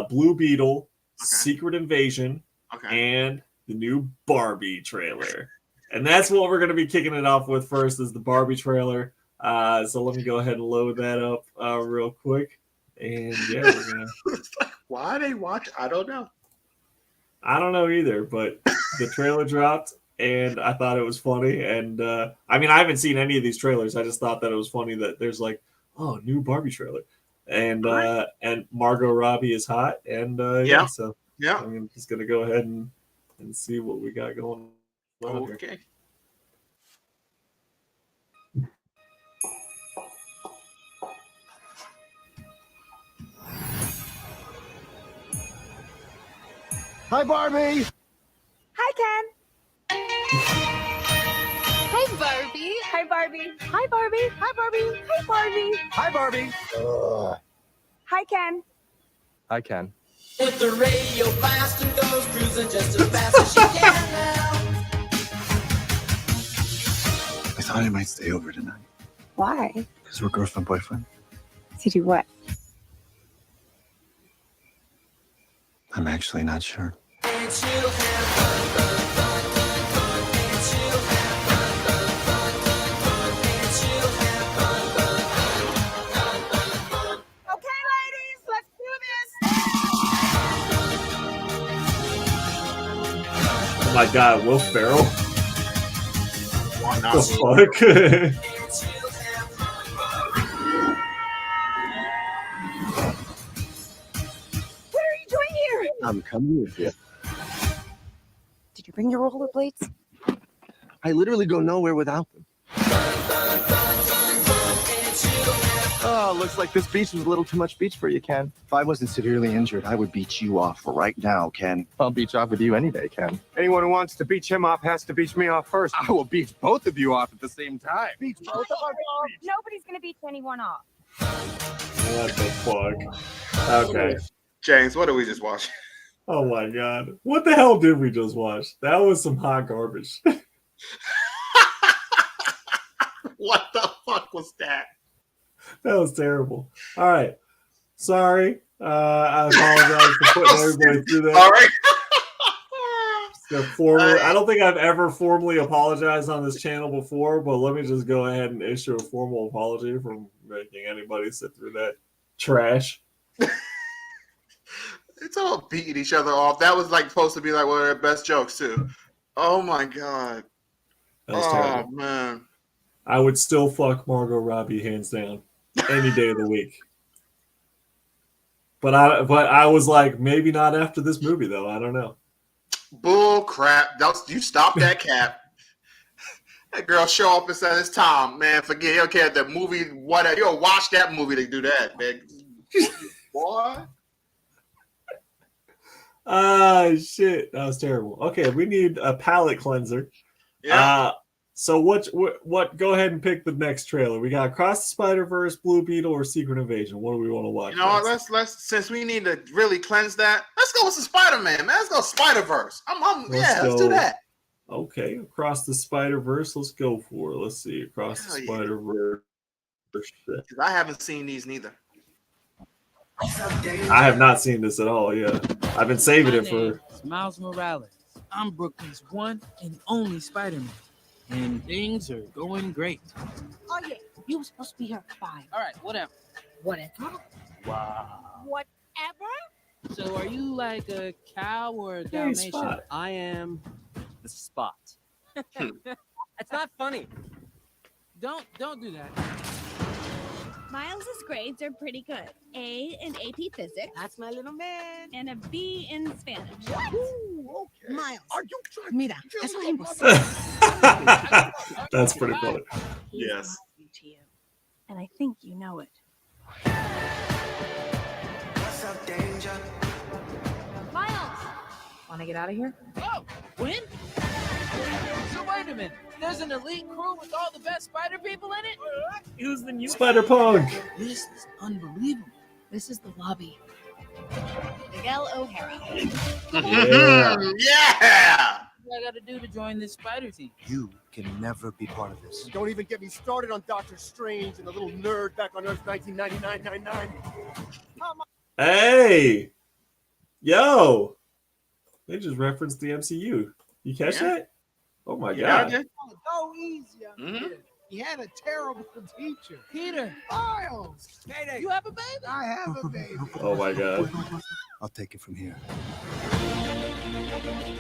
Blue Beetle, Secret Invasion, and the new Barbie trailer. And that's what we're going to be kicking it off with first, is the Barbie trailer. So let me go ahead and load that up real quick. And yeah, we're going to... Why they watch? I don't know. I don't know either, but the trailer dropped, and I thought it was funny. And I mean, I haven't seen any of these trailers. I just thought that it was funny that there's like oh, new Barbie trailer, and Right. and Margot Robbie is hot, and Yeah. so Yeah. I'm just gonna go ahead and see what we got going on here. Okay. Hi, Barbie. Hi, Ken. Hi, Barbie. Hi, Barbie. Hi, Barbie. Hi, Barbie. Hi, Barbie. Hi, Barbie. Hi, Ken. Hi, Ken. With the radio blast and goes cruising just as fast as she can now. I thought I might stay over tonight. Why? Because we're girlfriend, boyfriend. To do what? I'm actually not sure. And she'll have fun, fun, fun, fun, fun. And she'll have fun, fun, fun, fun, fun. And she'll have fun, fun, fun, fun, fun. Okay, ladies, let's do this. Oh my God, Will Ferrell. Why not? The fuck? And she'll have fun, fun. What are you doing here? I'm coming with you. Did you bring your rollerblades? I literally go nowhere without them. Oh, looks like this beach was a little too much beach for you, Ken. If I wasn't severely injured, I would beat you off right now, Ken. I'll beach off with you any day, Ken. Anyone who wants to beach him off has to beach me off first. I will beach both of you off at the same time. Beach both of us off. Nobody's gonna beat anyone off. What the fuck? Okay. James, what did we just watch? Oh my God. What the hell did we just watch? That was some hot garbage. What the fuck was that? That was terrible. All right. Sorry. I apologize for putting everybody through that. All right. I don't think I've ever formally apologized on this channel before, but let me just go ahead and issue a formal apology for making anybody sit through that trash. It's all beating each other off. That was like supposed to be like one of their best jokes too. Oh my God. That was Oh terrible. man. I would still fuck Margot Robbie hands down any day of the week. But I was like, maybe not after this movie though. I don't know. Bull crap. You stop that cap. That girl show up and say it's Tom. Man, forget. You don't care the movie, whatever. You'll watch that movie to do that, man. Boy. Ah, shit. That was terrible. Okay, we need a palate cleanser. Yeah. So what? Go ahead and pick the next trailer. We got Across the Spider-Verse, Blue Beetle, or Secret Invasion. What do we want to watch? You know what? Let's since we need to really cleanse that, let's go with some Spider-Man, man. Let's go Spider-Verse. Let's do that. Okay, Across the Spider-Verse. Let's go for it. Let's see. Across the Spider-Verse. Because I haven't seen these neither. I have not seen this at all. Yeah, I've been saving it for. It's Miles Morales. I'm Brooklyn's one and only Spider-Man, and things are going great. Oh yeah, you were supposed to be here at 5. All right, whatever. Whatever. Wow. Whatever. So, are you like a cow or a Dalmatian? Spot. I am the Spot. It's not funny. Don't do that. Miles's grades are pretty good. A in AP Physics That's my little man. and a B in Spanish. Ooh, okay. Miles. Are you trying Mira, eso es imposible. That's pretty funny. He's Yes. lying to you, and I think you know it. Miles, Want to get out of here? Oh, when? So wait a minute. There's an elite crew with all the best spider people in it? Who's the new Spider-Punk. This is unbelievable. this is the lobby. Miguel O'Hara. Yeah. Yeah. What I got to do to join this spider team? You can never be part of this. Don't even get me started on Doctor Strange and the little nerd back on Earth 1999. Hey, yo, they just referenced the MCU. You catch Yeah. that? Oh my Yeah, God. I did. Go easy on Mhm. kid. He had a terrible teacher. Peter, Miles. you have a baby? I have a baby. Oh my God. I'll take it from here.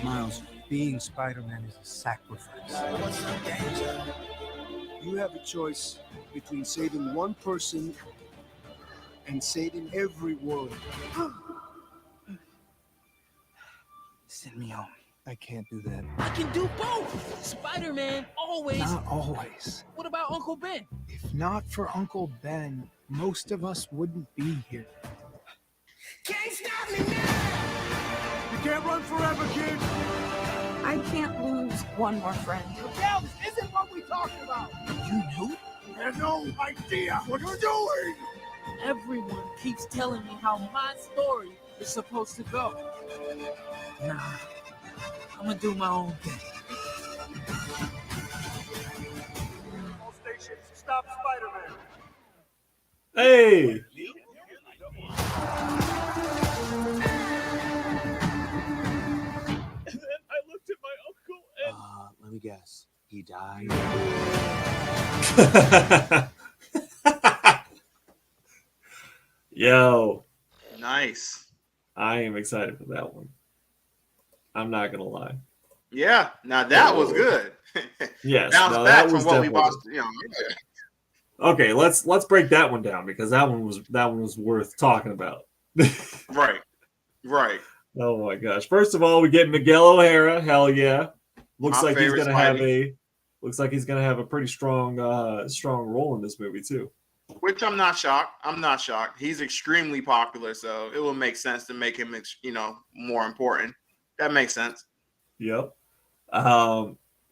Miles, being Spider-Man is a sacrifice. You have a choice between saving one person and saving every world. Send me home. I can't do that. I can do both. Spider-Man always. Not always. What about Uncle Ben? If not for Uncle Ben, most of us wouldn't be here. Can't stop me now. You can't run forever, kid. I can't lose one more friend. Miguel, this isn't what we talked about. You knew? I have no idea what you're doing. Everyone keeps telling me how my story is supposed to go. Nah, I'm gonna do my own thing. All stations, stop Spider-Man. Hey. And then I looked at my uncle and Let me guess. He died. Yo, Nice. I am excited for that one. I'm not gonna lie. Yeah. Now that was good. Yes, Bounce no, back that was from what we definitely watched. You know, okay. Let's break that one down because that one was worth talking about. right. Right. Oh my gosh! First of all, we get Miguel O'Hara. Hell yeah! Looks My like he's favorite gonna have Spidey. a pretty strong role in this movie too. Which I'm not shocked. I'm not shocked. He's extremely popular, so it will make sense to make him, more important. That makes sense. Yep.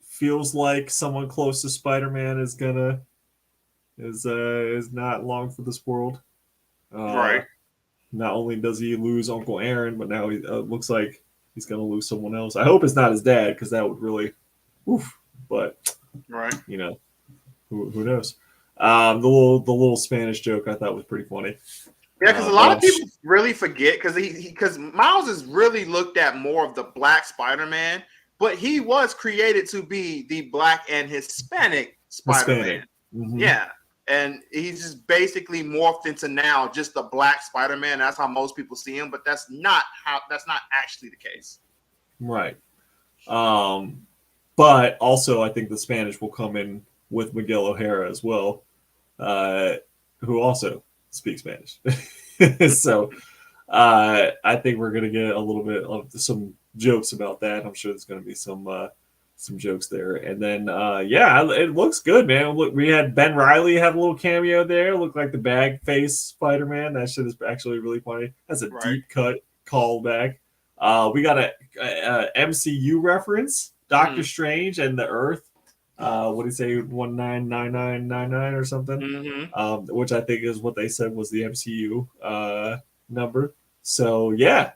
Feels like someone close to Spider-Man is not long for this world. Right. Not only does he lose Uncle Aaron, but now he looks like he's gonna lose someone else. I hope it's not his dad because that would really, oof. But Right. who knows? The little Spanish joke I thought was pretty funny. Yeah, because a lot of people really forget because Miles is really looked at more of the Black Spider-Man, but he was created to be the Black and Hispanic Spider-Man. Mm-hmm. Yeah, and he's just basically morphed into now just the Black Spider-Man. That's how most people see him, but that's not actually the case. Right. But also I think the Spanish will come in with Miguel O'Hara as well, who also speaks Spanish. So I think we're gonna get a little bit of some jokes about that. I'm sure there's gonna be some jokes there. And then it looks good, man. Look, we had Ben Reilly have a little cameo there. Looked like the bag face Spider-Man. That shit is actually really funny. That's a deep cut callback. We got a MCU reference. Doctor Strange and the Earth. What do you say? 199999 or something? Mm-hmm. Which I think is what they said was the MCU number. So yeah,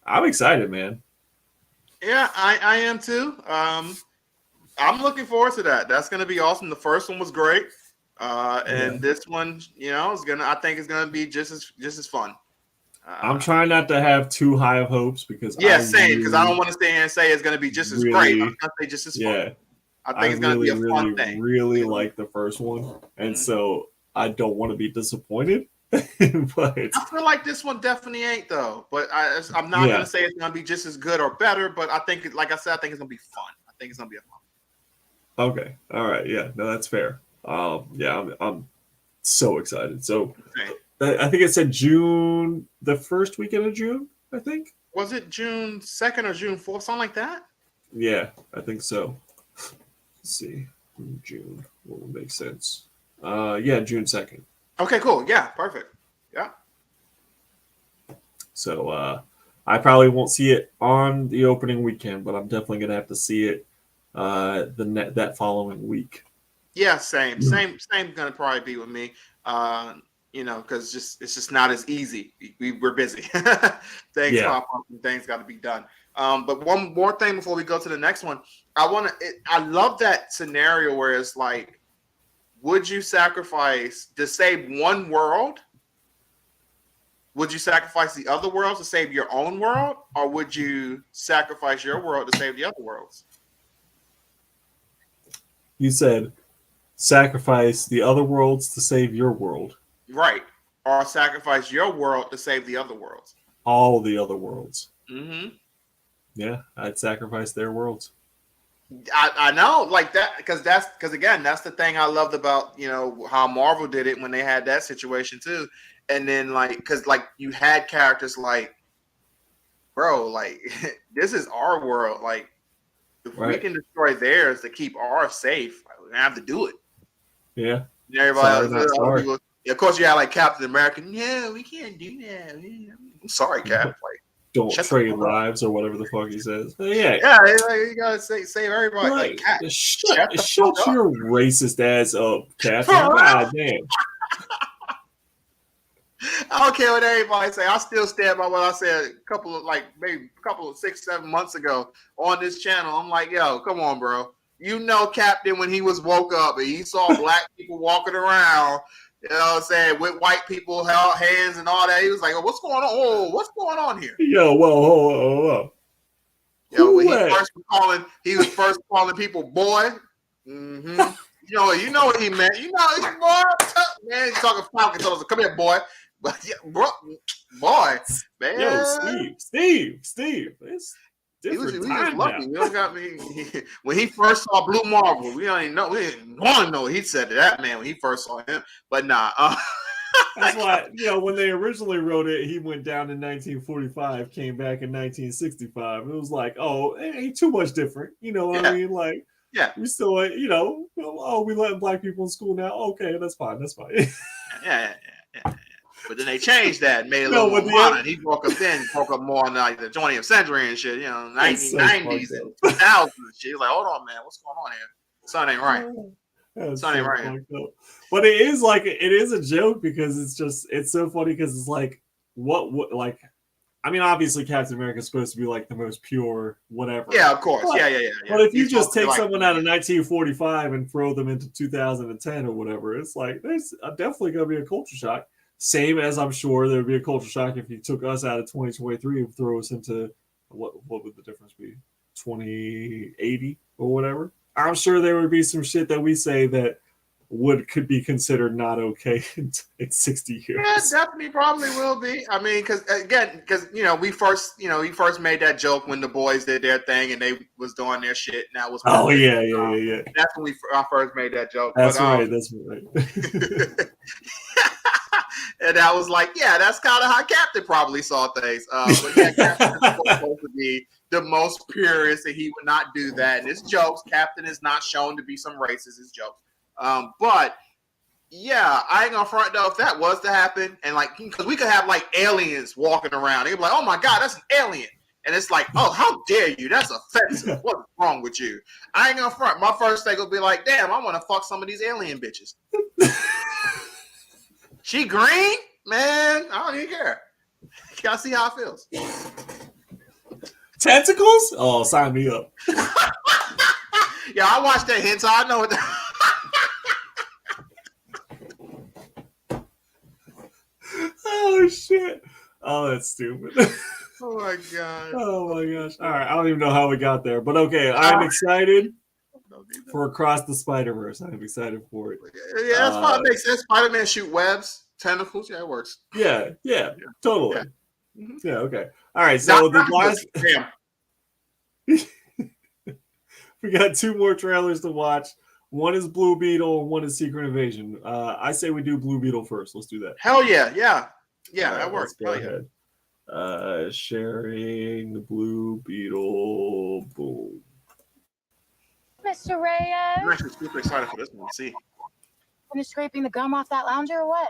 I'm excited, man. Yeah, I am too. I'm looking forward to that. That's gonna be awesome. The first one was great, and this one, I think it's gonna be just as fun. I'm trying not to have too high of hopes because same. Because I don't want to stay here and say it's gonna be just as great. I'm gonna say just as fun. Yeah, I think it's gonna be a fun thing. Really like the first one, and so I don't want to be disappointed. But I feel like this one definitely ain't though. But I'm not gonna say it's gonna be just as good or better. But I think, like I said, I think it's gonna be fun. I think it's gonna be a fun. Okay, all right, yeah, no, that's fair. I'm so excited. So I think it said June, the first weekend of June. I think was it June 2nd or June 4th, something like that. Yeah, I think so. Let's see, June. What would make sense? June 2nd. Okay, cool. Yeah, perfect. Yeah. So I probably won't see it on the opening weekend, but I'm definitely gonna have to see it that following week. Yeah, same. Gonna probably be with me. Because it's just not as easy. We're busy. Things pop up and things got to be done. But one more thing before we go to the next one, I love that scenario where it's like, would you sacrifice to save one world? Would you sacrifice the other worlds to save your own world, or would you sacrifice your world to save the other worlds? You said sacrifice the other worlds to save your world. Right. Or sacrifice your world to save the other worlds. All the other worlds. Mm-hmm. Yeah, I'd sacrifice their worlds. I know, like that, because again, that's the thing I loved about how Marvel did it when they had that situation too, and then because you had characters like, bro, like this is our world, like if we can destroy theirs to keep ours safe, like, we're gonna have to do it. Yeah, and everybody else, people, of course, you had like Captain America. Yeah, we can't do that. I'm sorry, Cap. Like, don't trade lives or whatever the fuck he says. But yeah, you gotta save everybody. Like, Cap, shut your racist ass up, Captain. God damn. I don't care what everybody say. I still stand by what I said maybe a couple of 6-7 months ago on this channel. I'm like, yo, come on, bro. Captain, when he was woke up and he saw black people walking around, with white people held hands and all that, he was like, oh, what's going on? Oh, what's going on here? Yo, whoa. Yo, when he was first calling people boy. Mm-hmm. You know what he meant. It's boy. Man, he's talking Falcon. So come here, boy. But yeah, bro, boy, man. Yo, Steve. It's different. He was lucky. We don't got me. When he first saw Blue Marvel, we didn't want to know what he said to that man when he first saw him. But nah. That's why, when they originally wrote it, he went down in 1945, came back in 1965. It was like, oh, it ain't too much different. You know what I mean? Like, yeah, we still, we letting black people in school now. Okay, that's fine. Yeah. But then they changed that and made it a little more modern. He broke up more in like the 20th century and shit, 1990s and 2000s and shit. He's like, hold on, man, what's going on here? Something ain't right. Something ain't right. But it is a joke because it's so funny because it's like, obviously Captain America is supposed to be like the most pure whatever. Yeah, of course. Yeah. But if you just take someone out of 1945 and throw them into 2010 or whatever, it's like, there's definitely going to be a culture shock. Same as I'm sure there would be a culture shock if you took us out of 2023 and throw us into what would the difference be? 2080 or whatever. I'm sure there would be some shit that we say that could be considered not okay in 60 years. Yeah, definitely probably will be. I mean, because he first made that joke when the boys did their thing and they was doing their shit, and that was yeah. That's when I first made that joke. That's right. And I was like, yeah, that's kind of how Captain probably saw things. But yeah, Captain is supposed to be the most purest, and he would not do that. And it's jokes. Captain is not shown to be some racist. It's jokes. But yeah, I ain't gonna front though if that was to happen, and because we could have like aliens walking around. They'd be like, oh my god, that's an alien. And it's like, oh, how dare you? That's offensive. What's wrong with you? I ain't gonna front. My first thing will be like, damn, I want to fuck some of these alien bitches. She green? Man, I don't even care. Y'all see how it feels. Tentacles? Oh, sign me up. Yeah, I watched that hentai. I know what Oh, shit. Oh, that's stupid. Oh, my God. Oh, my gosh. All right. I don't even know how we got there. But okay, I'm excited for Across the Spider-Verse. I'm excited for it. Yeah, that's why it makes sense. Spider-Man shoot webs, tentacles. Yeah, it works. Yeah, totally. Yeah. Yeah, okay. All right, so the last... We got 2 more trailers to watch. One is Blue Beetle and one is Secret Invasion. I say we do Blue Beetle first. Let's do that. Hell yeah. That works. Go ahead. Sharing the Blue Beetle. Boom. Mr. Reyes. I'm actually super excited for this one. See. Finish scraping the gum off that lounger or what?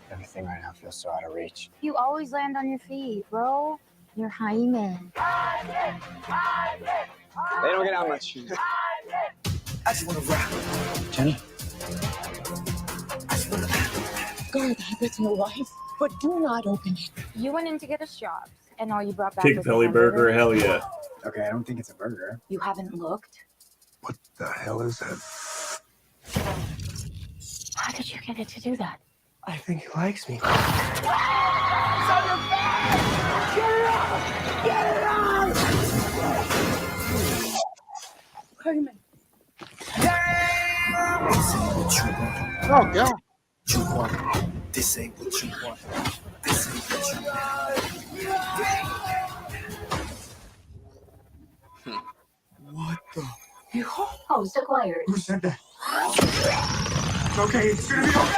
Everything right now feels so out of reach. You always land on your feet, bro. You're Hyman. They don't get out much. I just want to rap. Jenny? I just want to guard the habits in your life, but do not open it. You went in to get us jobs, and all you brought back Pig was belly burger, hell yeah. Okay, I don't think it's a burger. You haven't looked? What the hell is that? How did you get it to do that? I think he likes me. Hyman. This ain't what you want. Oh, God. You want. This ain't what you want. This ain't what you want. What the? Host acquired. Who said that? Okay, it's gonna be okay.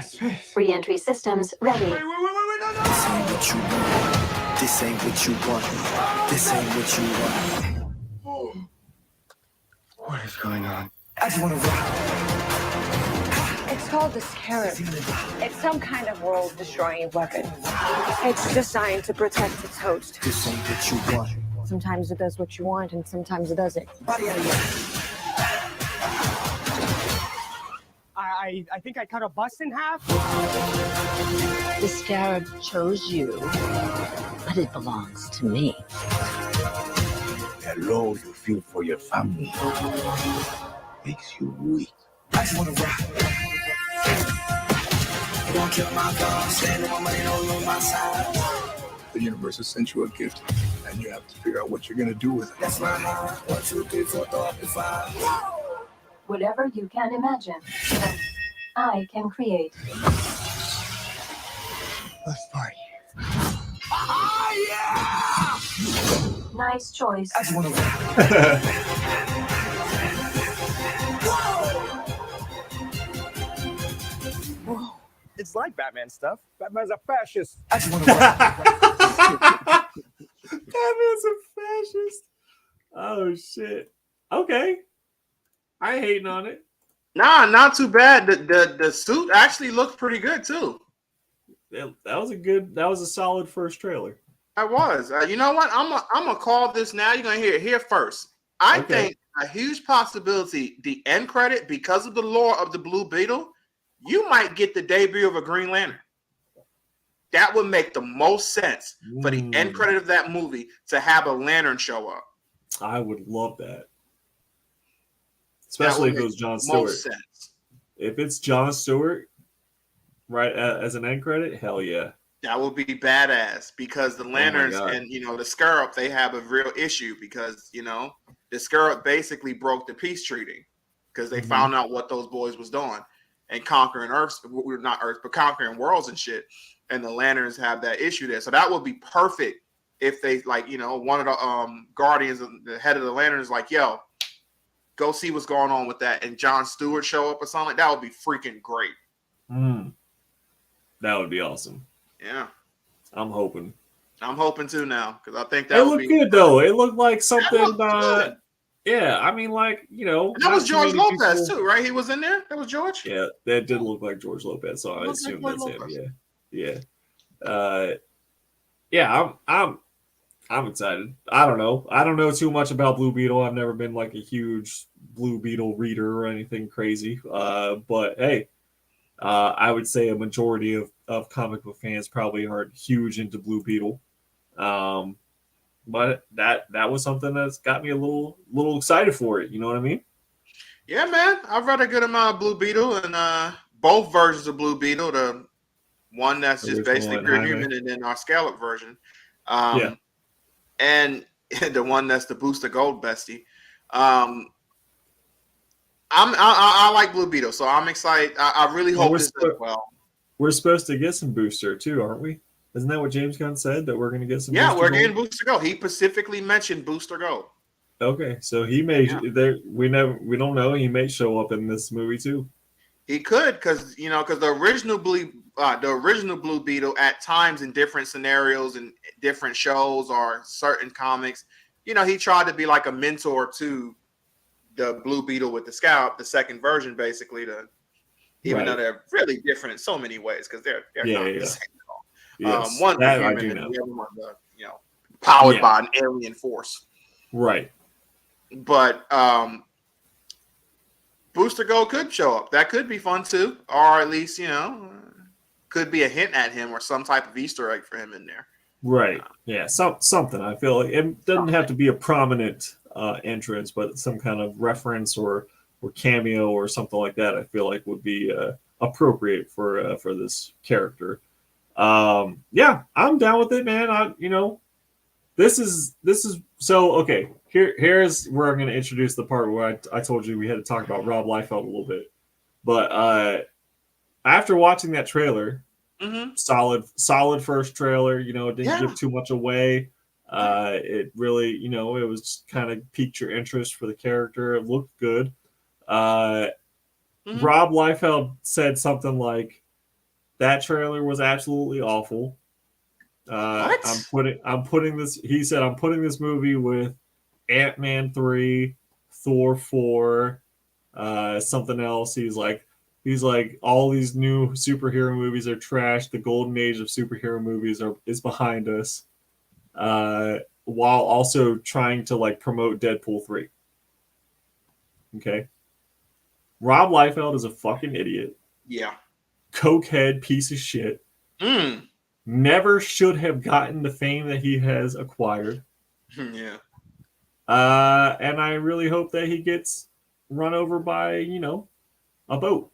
Space. Re-entry systems ready. Wait, no, no. This ain't what you want. This ain't what you want. This ain't what you want. What is going on? I just wanna rock. It's called the Scarab. It's some kind of world-destroying weapon. It's designed to protect its host. This ain't what you want. Sometimes it does what you want, and sometimes it doesn't. Body out of here. I think I cut a bus in half. The Scarab chose you, but it belongs to me. That love you feel for your family makes you weak. I just wanna rock. Don't kill my dog, stand on my money, don't lose my side. The universe has sent you a gift, and you have to figure out what you're gonna do with it. That's my heart. 1, 2, 3, 4, throw up the 5. Whatever you can imagine, I can create. Let's party. Nice choice. I just wanna rock. Whoa. It's like Batman stuff. Batman's a fascist. I just wanna rock. Batman's a fascist. Oh shit. Okay. I ain't hating on it. Nah, not too bad. The suit actually looked pretty good too. That was a solid first trailer. I was. You know what? I'm gonna call this now. You're gonna hear it here first. I think a huge possibility, the end credit, because of the lore of the Blue Beetle, you might get the debut of a Green Lantern. That would make the most sense for the end credit of that movie to have a Lantern show up. I would love that. Especially if it was Jon Stewart. Sense. If it's Jon Stewart, right, as an end credit, hell yeah. That would be badass because the Lanterns and the Scarab, they have a real issue because the Scarab basically broke the peace treaty because they found out what those boys was doing and conquering Earth, not Earth, but conquering worlds and shit. And the Lanterns have that issue there, so that would be perfect if they one of the Guardians, the head of the Lanterns, like, yo, go see what's going on with that, and Jon Stewart show up or something like that would be freaking great. That would be awesome. Yeah, I'm hoping too now because I think that it would looked be good though. It looked like something. Good. Yeah, I mean, like and that was George Lopez too, right? He was in there. That was George. Yeah, that did look like George Lopez, so I assume that's him. Yeah. Yeah, I'm excited. I don't know too much about Blue Beetle. I've never been like a huge Blue Beetle reader or anything crazy. But hey, I would say a majority of comic book fans probably aren't huge into Blue Beetle. But that was something that's got me a little excited for it. You know what I mean? Yeah, man. I've read a good amount of Blue Beetle and both versions of Blue Beetle. The one that's just basically pure human, and then our scallop version. And the one that's the Booster Gold bestie. I like Blue Beetle, so I'm excited. I really hope this does well. We're supposed to get some Booster too, aren't we? Isn't that what James Gunn said, that we're going to get some? Yeah, we're getting Booster Gold. He specifically mentioned Booster Gold. Okay, so he may we don't know, he may show up in this movie too. He could, because the original Blue Beetle at times in different scenarios and different shows or certain comics, he tried to be like a mentor to the Blue Beetle with the scalp, the second version, basically. Even though they're really different in so many ways, because they're not the same at all. Yes, one's a human, and the other one, powered by an alien force. Right. But Booster Gold could show up. That could be fun too, or at least could be a hint at him or some type of Easter egg for him in there. Right. Yeah. Something. I feel like it doesn't have to be a prominent entrance, but some kind of reference or cameo or something like that. I feel like would be appropriate for this character. Yeah, I'm down with it, man. This is so okay. Here's where I'm going to introduce the part where I told you we had to talk about Rob Liefeld a little bit. But after watching that trailer, Mm-hmm. solid first trailer. You know, it didn't Yeah. give too much away. It really, you know, it was kind of piqued your interest for the character. It looked good. Mhm. Rob Liefeld said something like, "That trailer was absolutely awful." What? I'm putting this. He said, "I'm putting this movie with Ant-Man 3, Thor 4, something else." He's like, all these new superhero movies are trash. The golden age of superhero movies is behind us. While also trying to like promote Deadpool 3. Okay. Rob Liefeld is a fucking idiot. Yeah. Cokehead piece of shit. Mm. Never should have gotten the fame that he has acquired. Yeah. And I really hope that he gets run over by, you know, a boat.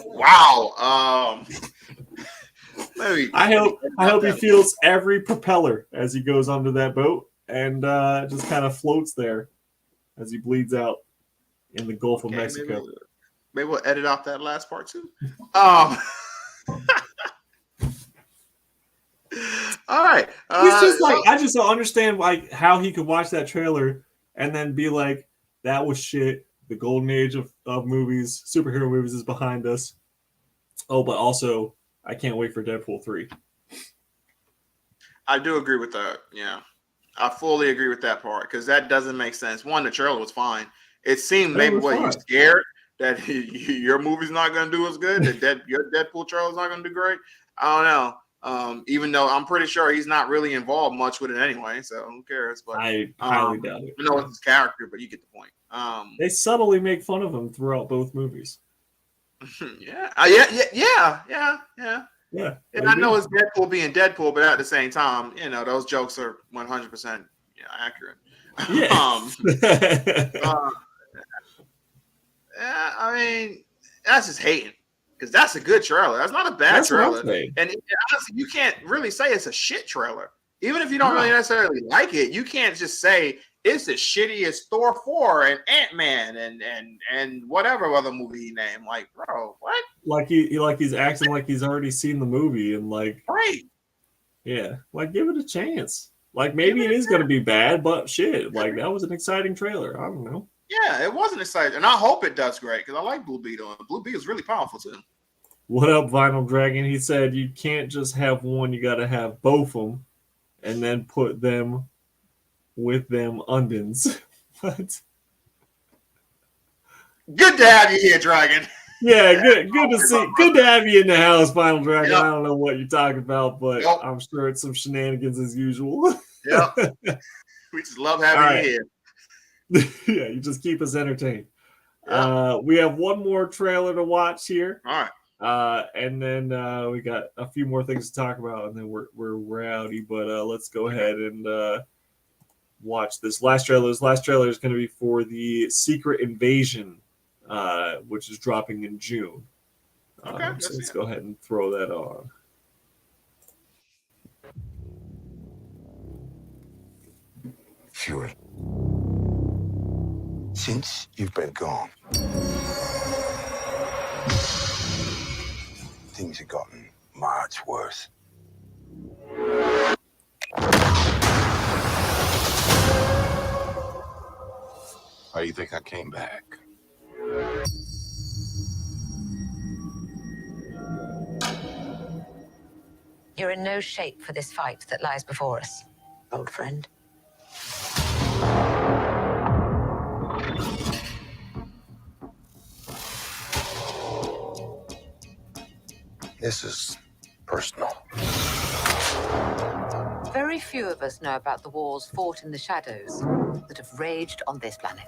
Wow. Maybe I hope he feels every propeller as he goes under that boat and just kind of floats there as he bleeds out in the Gulf of Mexico. Maybe we'll edit off that last part too. All right. It's just like I just don't understand like how he could watch that trailer and then be like, "That was shit. The golden age of movies, superhero movies, is behind us." Oh, but also, I can't wait for Deadpool 3. I do agree with that. Yeah, I fully agree with that part because that doesn't make sense. One, the trailer was fine. It seemed maybe what you're scared that your movie's not going to do as good. That your Deadpool trailer's not going to do great. I don't know. Even though I'm pretty sure he's not really involved much with it anyway, so who cares? But I highly doubt it. I know it's his character, but you get the point. They subtly make fun of him throughout both movies. Yeah. And they I know do. it's Deadpool being Deadpool, but at the same time, you know, those jokes are 100% accurate. Yeah. Yeah, I mean, that's just hating because that's a good trailer. That's not a bad That's what I'm trailer. saying. And honestly, you can't really say it's a shit trailer. Even if you don't really necessarily like it, you can't just say it's the shittiest Thor 4 and Ant-Man and whatever other movie he named. Like, bro, what? Like he's acting like he's already seen the movie and like, right? Yeah, like give it a chance. Like maybe it is going to be bad, but shit, like that was an exciting trailer. I don't know. Yeah, it wasn't exciting, and I hope it does great because I like Blue Beetle. Blue Beetle is really powerful too. What up, Vinyl Dragon? He said you can't just have one; you got to have both of them, and then put them with them undens. What? Good to have you here, Dragon. Yeah, good to see. Good to have you in the house, Vinyl Dragon. Yep. I don't know what you're talking about, but I'm sure it's some shenanigans as usual. Yep. We just love having you here. Yeah, you just keep us entertained. We have one more trailer to watch here. All right. And then we got a few more things to talk about, and then we're rowdy. But let's go ahead and watch this last trailer. This last trailer is going to be for the Secret Invasion, which is dropping in June. Okay, so let's go ahead and throw that on. Fury. Since you've been gone, things have gotten much worse. How do you think I came back? You're in no shape for this fight that lies before us, old friend. This is personal. Very few of us know about the wars fought in the shadows that have raged on this planet.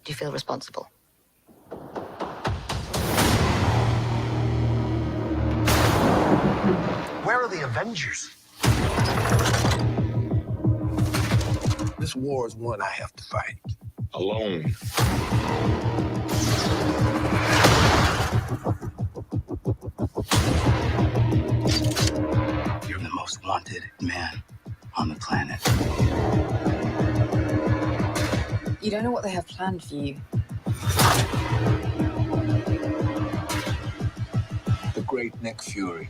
Do you feel responsible? Where are the Avengers? This war is one I have to fight alone. You're the most wanted man on the planet. You don't know what they have planned for you. The great Nick Fury.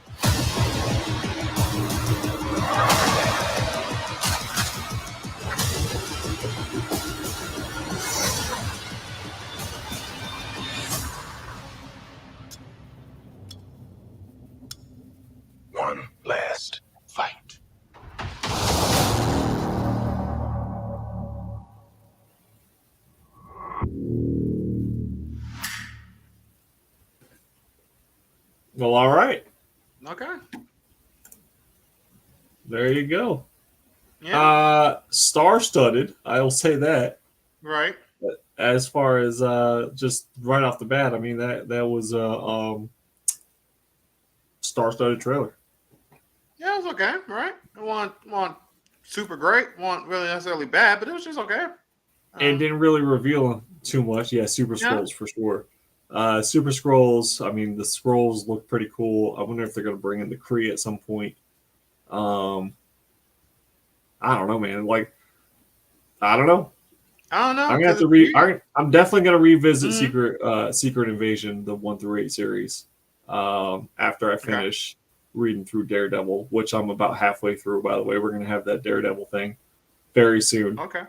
One last fight. Well, all right. Okay. There you go. Yeah. Star-studded, I'll say that. Right. But as far as just right off the bat, I mean that was a star-studded trailer. Yeah, it was okay, right? It wasn't super great, wasn't really necessarily bad, but it was just okay. And didn't really reveal too much. Yeah, Super Yeah. Scrolls for sure. Super Scrolls, I mean, the scrolls look pretty cool. I wonder if they're going to bring in the Kree at some point. I don't know, man. Like, I don't know. I don't know. I'm gonna have to I'm definitely gonna revisit Secret Invasion, the 1 through 8 series, after I finish reading through Daredevil, which I'm about halfway through. By the way, we're gonna have that Daredevil thing very soon. Okay.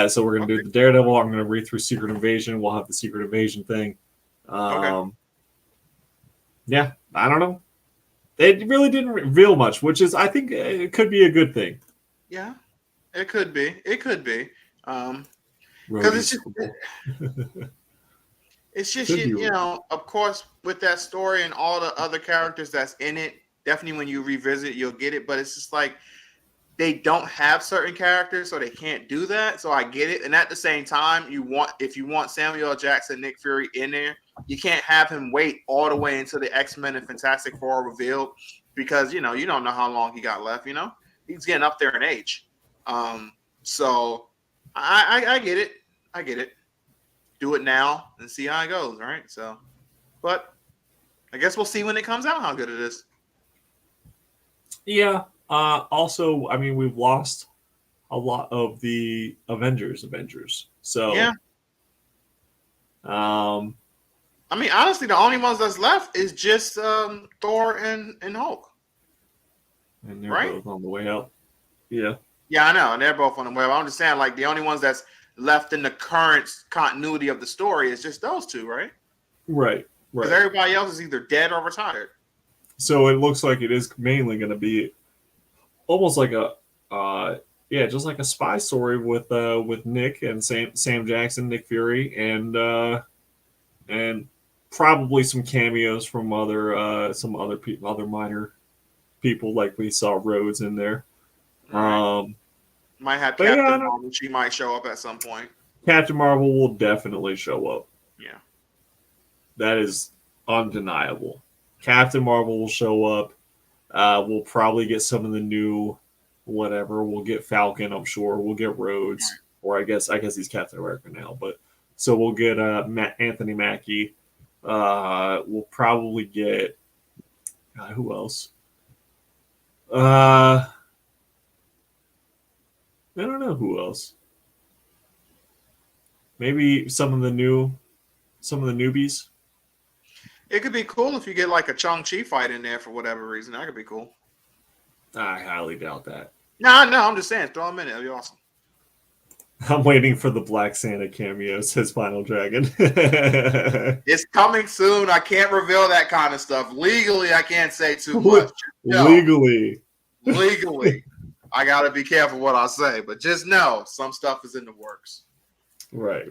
So we're gonna do the Daredevil. I'm gonna read through Secret Invasion. We'll have the Secret Invasion thing. Yeah, I don't know. It really didn't reveal much, which is, I think, it could be a good thing. Yeah, it could be. It could be. Because it's just you know, of course, with that story and all the other characters that's in it, definitely when you revisit, you'll get it. But it's just like they don't have certain characters, so they can't do that. So I get it. And at the same time, if you want Samuel L. Jackson, Nick Fury in there, you can't have him wait all the way until the X-Men and Fantastic Four revealed, because you don't know how long he got left. He's getting up there in age. So I get it. I get it. Do it now and see how it goes, right? So, but I guess we'll see when it comes out how good it is. Yeah. Also, I mean, we've lost a lot of the Avengers. So, yeah. I mean, honestly, the only ones that's left is just Thor and Hulk. And they're both on the way out. Yeah. Yeah, I know. And they're both on the way out. I'm just saying, like, the only ones that's left in the current continuity of the story is just those two, right? Right. Because everybody else is either dead or retired. So it looks like it is mainly going to be almost like just like a spy story with Nick and Sam Jackson, Nick Fury, and probably some cameos from other minor people, like we saw Rhodes in there. Might have Captain Marvel. She might show up at some point. Captain Marvel will definitely show up. Yeah. That is undeniable. Captain Marvel will show up. We'll probably get some of the new whatever. We'll get Falcon, I'm sure. We'll get Rhodes. Or I guess he's Captain America now. But so we'll get Anthony Mackie. We'll probably get who else? I don't know who else. Maybe some of the newbies. It could be cool if you get like a Chang-Chi fight in there for whatever reason. That could be cool. I highly doubt that. No, I'm just saying, throw him in. It'll be awesome. I'm waiting for the Black Santa cameo, says Final Dragon. It's coming soon. I can't reveal that kind of stuff. Legally, I can't say too much. Legally. I got to be careful what I say, but just know some stuff is in the works. Right.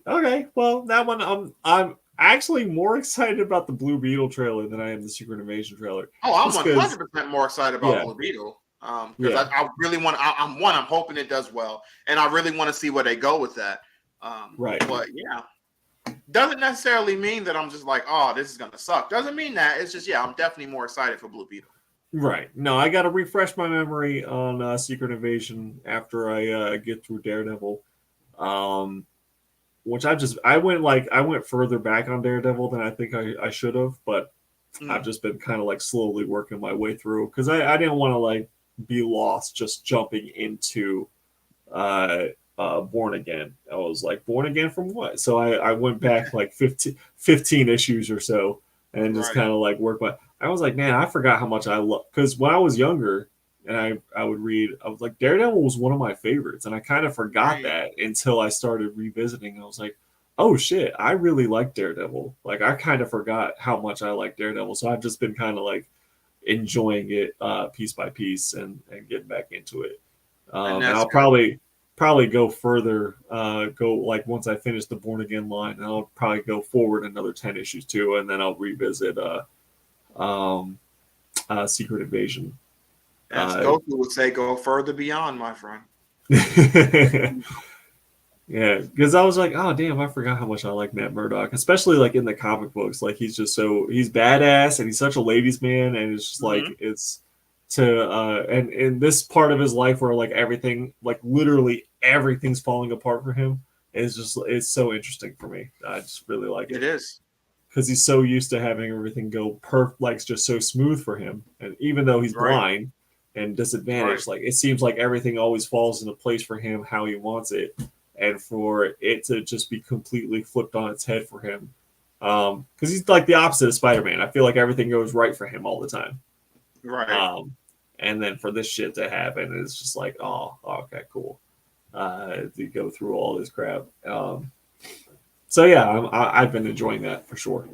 Okay, well, that one, I'm actually more excited about the Blue Beetle trailer than I am the Secret Invasion trailer. Oh, I'm 100% more excited about Blue Beetle. Because I really want. I'm hoping it does well, and I really want to see where they go with that. Right. But yeah, doesn't necessarily mean that I'm just like, oh, this is gonna suck. Doesn't mean that. It's just I'm definitely more excited for Blue Beetle. Right. No, I got to refresh my memory on Secret Invasion after I get through Daredevil. Which I went further back on Daredevil than I think I should have, but I've just been kind of like slowly working my way through because I didn't want to like be lost just jumping into Born Again. I was like, Born Again from what? So I went back like 15 issues or so and just kind of like work my. I was like, man, I forgot how much I love, because when I was younger and I would read, I was like, Daredevil was one of my favorites, and I kind of forgot that until I started revisiting. I was like, oh shit, I really like Daredevil. Like I kind of forgot how much I like Daredevil, so I've just been kind of like enjoying it piece by piece and getting back into it. And I'll probably go further, go like once I finish the Born Again line, I'll probably go forward another 10 issues too, and then I'll revisit Secret Invasion. As Goku would say, go further beyond, my friend. Yeah, because I was like, oh damn, I forgot how much I like Matt Murdock, especially like in the comic books. Like he's badass and he's such a ladies' man, and it's just like it's to and in this part of his life where like everything, like literally everything's falling apart for him, it's so interesting for me. I just really like it. It is. Because he's so used to having everything go like just so smooth for him, and even though he's blind and disadvantaged, like it seems like everything always falls into place for him how he wants it, and for it to just be completely flipped on its head for him, because he's like the opposite of Spider-Man. I feel like everything goes right for him all the time, and then for this shit to happen, it's just like, oh okay, cool, to go through all this crap. So yeah, I've been enjoying that for sure.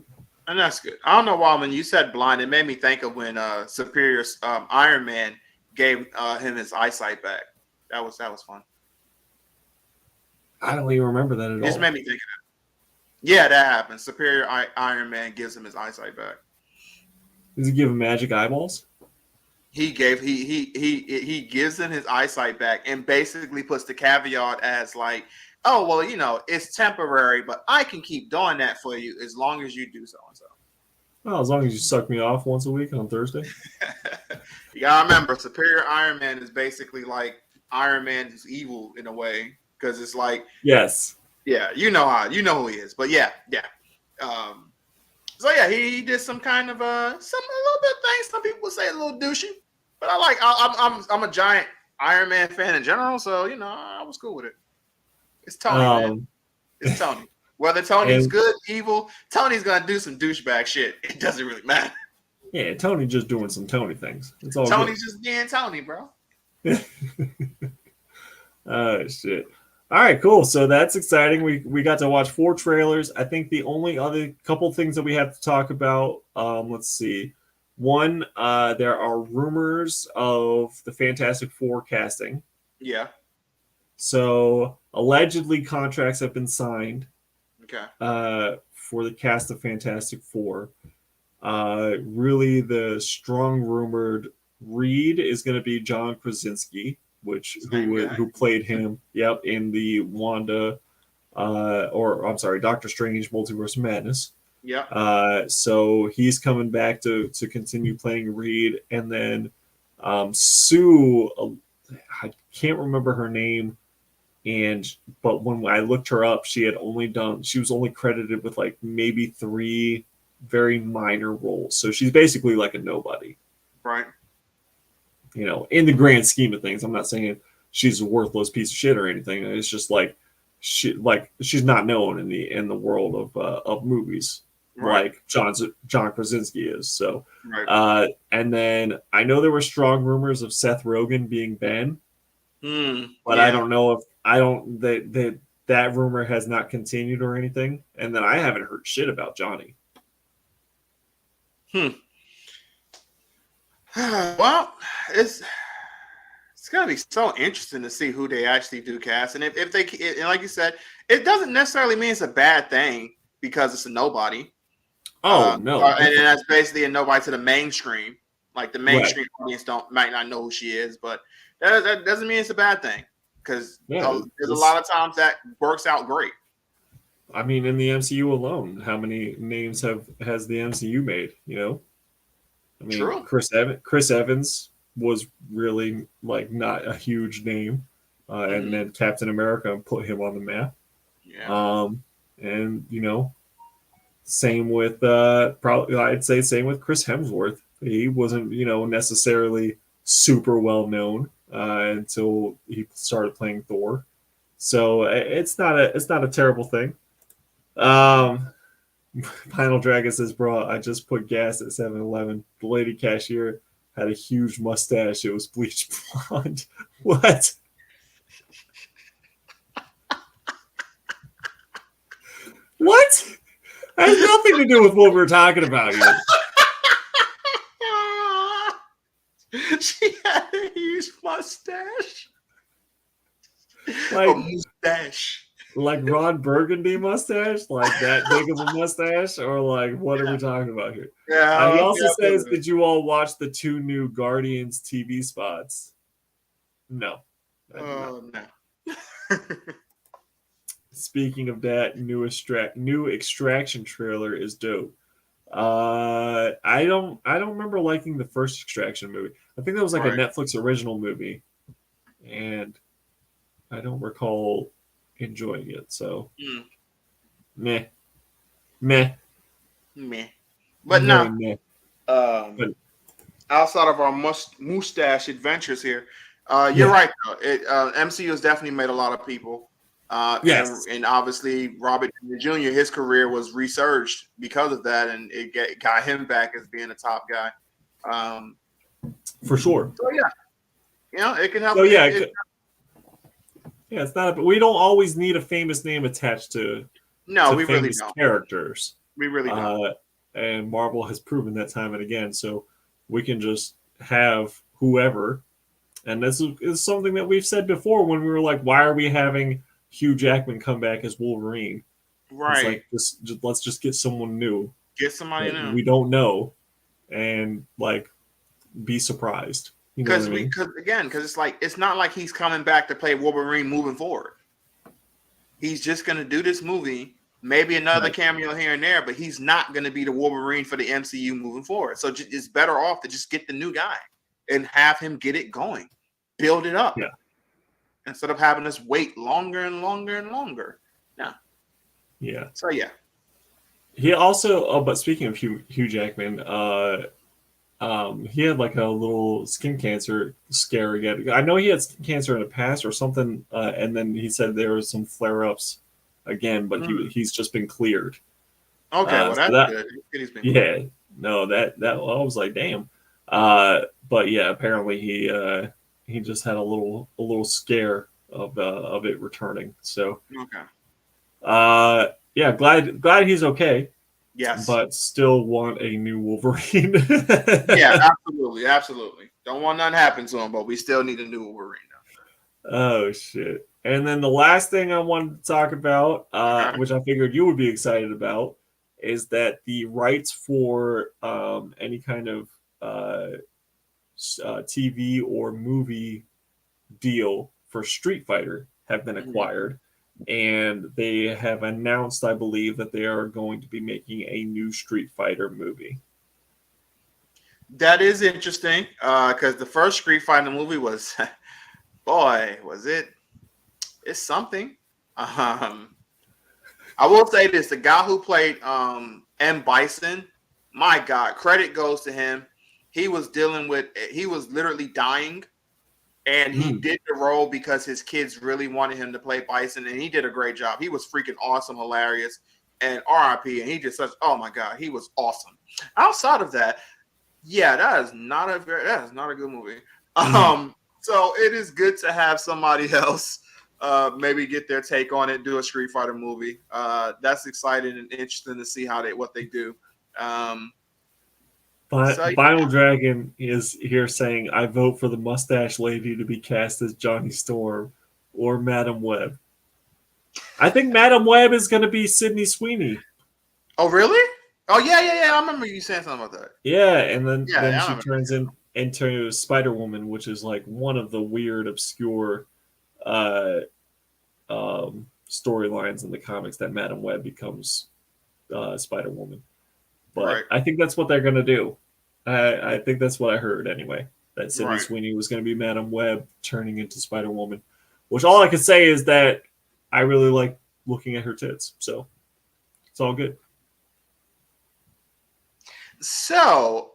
And that's good. I don't know why when you said blind, it made me think of when Superior Iron Man gave him his eyesight back. That was fun. I don't even remember that at all. It just made me think of that. Yeah, that happened. Superior Iron Man gives him his eyesight back. Does he give him magic eyeballs? He gives him his eyesight back and basically puts the caveat as like, oh, well, you know, it's temporary, but I can keep doing that for you as long as you do so and so. Well, as long as you suck me off once a week on Thursday. You gotta remember, Superior Iron Man is basically like Iron Man is evil in a way, because it's like, yes, yeah, you know who he is, but yeah. So yeah, he did some kind of a little bit of things. Some people would say a little douchey, but I'm a giant Iron Man fan in general, so you know I was cool with it. It's Tony, man. It's Tony. Whether Tony's good, evil, Tony's gonna do some douchebag shit. It doesn't really matter. Yeah, Tony just doing some Tony things. It's all Tony's just being Tony, bro. Oh shit. All right, cool. So that's exciting. We got to watch 4 trailers. I think the only other couple things that we have to talk about, let's see. One, there are rumors of the Fantastic Four casting. Yeah. So allegedly contracts have been signed. Okay. For the cast of Fantastic Four. Really the strong rumored Reed is going to be John Krasinski, who played him, in the Wanda, Doctor Strange Multiverse of Madness. Yeah. So he's coming back to continue playing Reed, and then Sue, I can't remember her name, but when I looked her up, she was only credited with like maybe 3 very minor roles. So she's basically like a nobody. Right. You know, in the grand scheme of things, I'm not saying she's a worthless piece of shit or anything. It's just like she's not known in the world of movies, like John Krasinski is. So, and then I know there were strong rumors of Seth Rogen being Ben, but I don't know if that rumor has not continued or anything. And then I haven't heard shit about Johnny. Well, it's gonna be so interesting to see who they actually do cast, and if they, and like you said, it doesn't necessarily mean it's a bad thing because it's a nobody. Oh no, and that's basically a nobody to the mainstream. Like the mainstream audience might not know who she is, but that doesn't mean it's a bad thing, because there's a lot of times that works out great. I mean, in the MCU alone, how many names has the MCU made? You know, I mean, true. Chris Evans was really like not a huge name, and then Captain America put him on the map. Yeah. And you know, same with probably I'd say same with Chris Hemsworth. He wasn't necessarily super well known until he started playing Thor. So it's not a terrible thing. Final Dragon says, bro, I just put gas at 7-Eleven. The lady cashier had a huge mustache. It was bleached blonde. What? What? That has nothing to do with what we're talking about here. She had a huge mustache. Like, a mustache. Like Ron Burgundy mustache? Like that big of a mustache? Or like, what are we talking about here? Yeah. He also says, did you all watch the 2 new Guardians TV spots? No. Oh, no. Speaking of that, new Extraction trailer is dope. I don't remember liking the first Extraction movie. I think that was like a Netflix original movie, and I don't recall enjoying it. So, meh. But Very no. meh. But outside of our mustache adventures here, you're right. Though. MCU has definitely made a lot of people. Yes. And obviously Robert Downey Jr. His career was resurged because of that, and it got him back as being a top guy. For sure. So yeah, it can help. So yeah, it's not. We don't always need a famous name attached to. No, to we famous really don't. Characters. We really don't. And Marvel has proven that time and again. So we can just have whoever. And this is something that we've said before when we were like, why are we having Hugh Jackman come back as Wolverine? Right. It's like, let's just get someone new. Get somebody new. We don't know. And like, be surprised. Because it's like, it's not like he's coming back to play Wolverine moving forward. He's just going to do this movie, maybe another cameo here and there, but he's not going to be the Wolverine for the MCU moving forward. So it's better off to just get the new guy and have him get it going, build it up. Yeah. Instead of having us wait longer and longer and longer. No. Yeah. So yeah. He also, but speaking of Hugh Jackman, he had like a little skin cancer scare again. I know he had skin cancer in the past or something, and then he said there was some flare-ups again, but he's just been cleared. Okay, well that's good. He's been cleared. No, that I was like, damn. But yeah, apparently he just had a little scare of it returning. So okay. Yeah, glad he's okay. Yes. But still want a new Wolverine. Yeah, absolutely. Don't want nothing happen to him, but we still need a new Wolverine now. Oh shit. And then the last thing I wanted to talk about, which I figured you would be excited about, is that the rights for any kind of TV or movie deal for Street Fighter have been acquired. And they have announced, I believe, that they are going to be making a new Street Fighter movie. That is interesting, because the first Street Fighter movie was, boy, was it? It's something. I will say this: the guy who played M. Bison, my God, credit goes to him. He was literally dying. And he did the role because his kids really wanted him to play Bison, and he did a great job. He was freaking awesome, hilarious, and RIP. And he just says, "Oh my God, he was awesome." Outside of that, yeah, that is not a good movie. So it is good to have somebody else maybe get their take on it, do a Street Fighter movie. That's exciting and interesting to see what they do. Final Dragon is here saying, I vote for the mustache lady to be cast as Johnny Storm or Madam Web. I think Madam Web is going to be Sydney Sweeney. Oh, really? Oh, yeah. I remember you saying something about that. Yeah, and then she turns into Spider-Woman, which is like one of the weird, obscure storylines in the comics that Madam Web becomes Spider-Woman. But I think that's what they're going to do. I think that's what I heard anyway. That Sydney Sweeney was going to be Madam Web turning into Spider-Woman. Which all I can say is that I really like looking at her tits. So it's all good. So,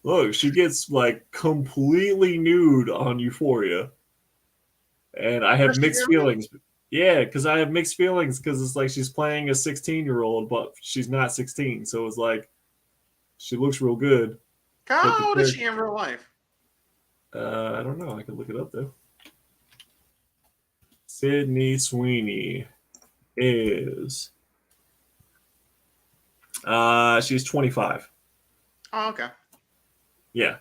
look, she gets like completely nude on Euphoria. and I have mixed feelings. Yeah, because I have mixed feelings because it's like she's playing a 16-year-old, but she's not 16. So it's like she looks real good. How old is she in real life? I don't know. I can look it up though. Sydney Sweeney is she's 25. Oh, okay. Yeah.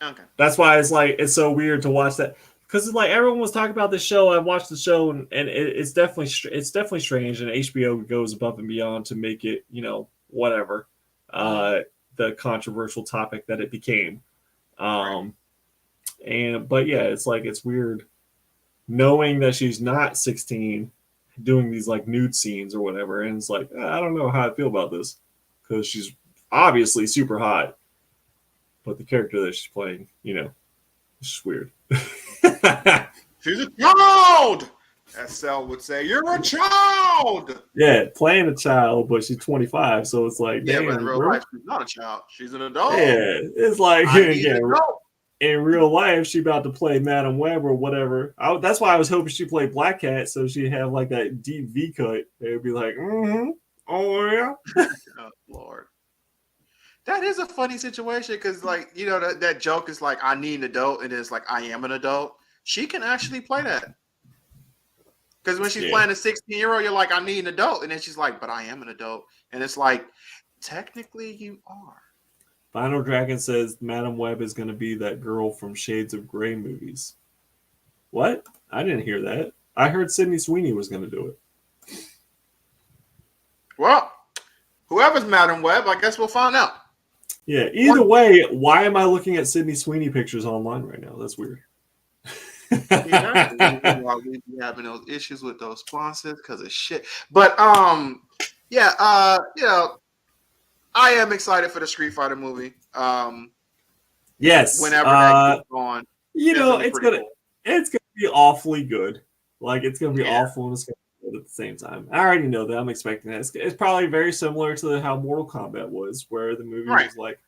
Okay. That's why it's so weird to watch that because it's like everyone was talking about this show. I watched the show and it's definitely strange, and HBO goes above and beyond to make it, whatever, the controversial topic that it became. But yeah, it's weird knowing that she's not 16 doing these like nude scenes or whatever, and it's like I don't know how I feel about this because she's obviously super hot, but the character that she's playing, it's just weird. She's a child, as Sel would say. You're a child. Yeah, playing a child, but she's 25, so it's like, Yeah, damn, but in real life, she's not a child. She's an adult. Yeah, it's like An adult. in real life, she about to play Madam Web or whatever. That's why I was hoping she played Black Cat, so she'd have like that deep V cut. They'd be like, oh yeah. Oh Lord, that is a funny situation because, like, that joke is like, I need an adult, and it's like, I am an adult. She can actually play that because when she's playing a 16-year-old, you're like, I need an adult, and then she's like, but I am an adult, and it's like, technically, you are. Final Dragon says Madam Web is going to be that girl from Shades of Grey movies. What? I didn't hear that. I heard Sydney Sweeney was going to do it. Well, whoever's Madam Web, I guess we'll find out. Yeah, either way, why am I looking at Sydney Sweeney pictures online right now? That's weird. Yeah, we be having those issues with those sponsors because of shit. But I am excited for the Street Fighter movie. Yes. Whenever that gets on, it's gonna be awfully good. Like, it's gonna be awful and it's gonna be good at the same time. I already know that. I'm expecting that. It's probably very similar to how Mortal Kombat was, where the movie was like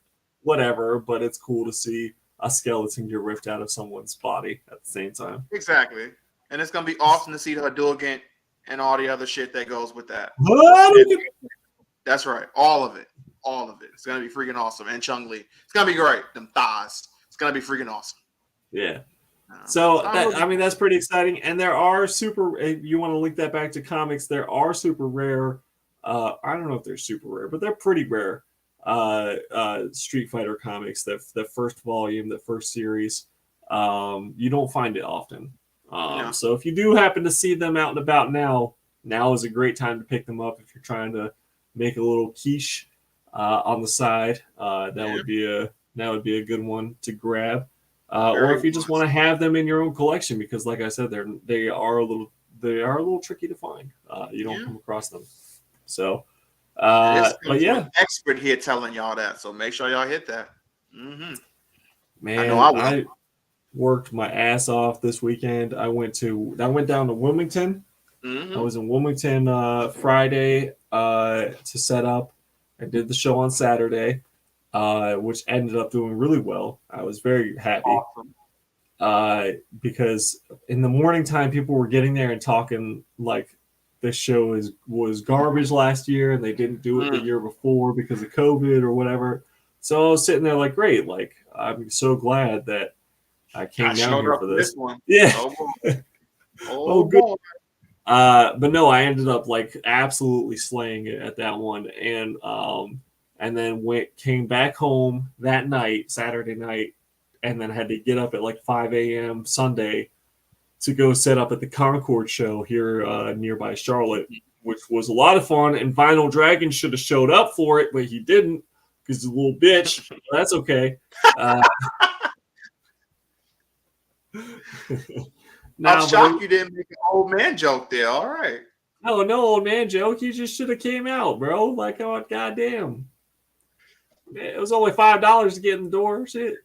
whatever, but it's cool to see a skeleton get ripped out of someone's body at the same time. Exactly. And it's gonna be awesome to see the Hadouken and all the other shit that goes with that. That's right. All of it. It's gonna be freaking awesome. And Chung-Li. It's gonna be great. Them thighs. It's gonna be freaking awesome. Yeah. So that's pretty exciting. And there are if you want to link that back to comics, there are super rare. I don't know if they're super rare, but they're pretty rare. Street Fighter comics. The first volume, the first series. You don't find it often. So if you do happen to see them out and about now is a great time to pick them up if you're trying to make a little quiche on the side. That would be a good one to grab. Or if you just want to have them in your own collection, because like I said, they are a little tricky to find. You don't come across them. So but yeah, an expert here telling y'all that. So make sure y'all hit that. Mm-hmm. Man, I worked my ass off this weekend. I went down to Wilmington. Mm-hmm. I was in Wilmington Friday to set up. I did the show on Saturday, which ended up doing really well. I was very happy. Awesome. Because in the morning time, people were getting there and talking like this show was garbage last year and they didn't do it the year before because of COVID or whatever. So I was sitting there like, great, like I'm so glad that I came down here for this one. Yeah. Oh, good. boy. But no, I ended up like absolutely slaying it at that one, and then came back home that night, Saturday night, and then had to get up at like 5 a.m. Sunday to go set up at the Concord show here nearby Charlotte, which was a lot of fun. And Vinyl Dragon should have showed up for it, but he didn't because he's a little bitch. That's okay. I'm shocked you didn't make an old man joke there. All right. No old man joke. You just should have came out, bro. Like, oh, goddamn. It was only $5 to get in the door. Shit.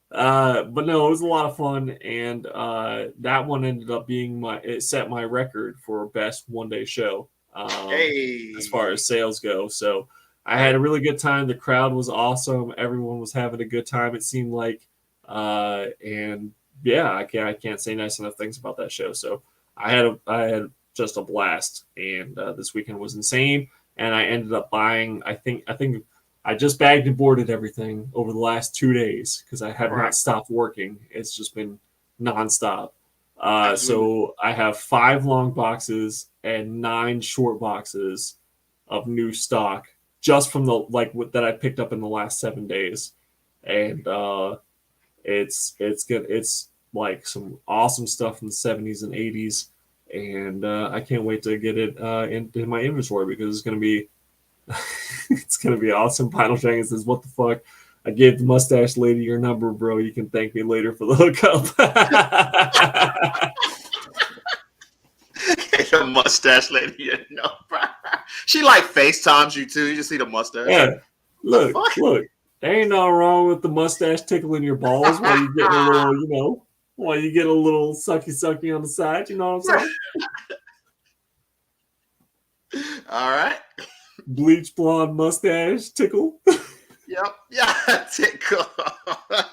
But no, it was a lot of fun. And that one ended up being it set my record for best one-day show as far as sales go. So I had a really good time. The crowd was awesome. Everyone was having a good time, it seemed like. And yeah, I can't say nice enough things about that show. So I had just a blast, and this weekend was insane. And I ended up buying. I think I just bagged and boarded everything over the last 2 days because I have not stopped working. It's just been nonstop. So I have 5 long boxes and 9 short boxes of new stock just from the that I picked up in the last 7 days, and it's good. It's like some awesome stuff from the 70s and 80s, and I can't wait to get it into my inventory because it's gonna be it's gonna be awesome. Final Dragon says, "What the fuck? I gave the mustache lady your number, bro. You can thank me later for the hookup." The mustache lady, you know, she like FaceTimes you too. You just see the mustache. Yeah, look. There ain't nothing wrong with the mustache tickling your balls while you get a little, while you get a little sucky on the side. You know what I'm saying? All right. Bleach blonde mustache tickle. Yep. Yeah. Tickle.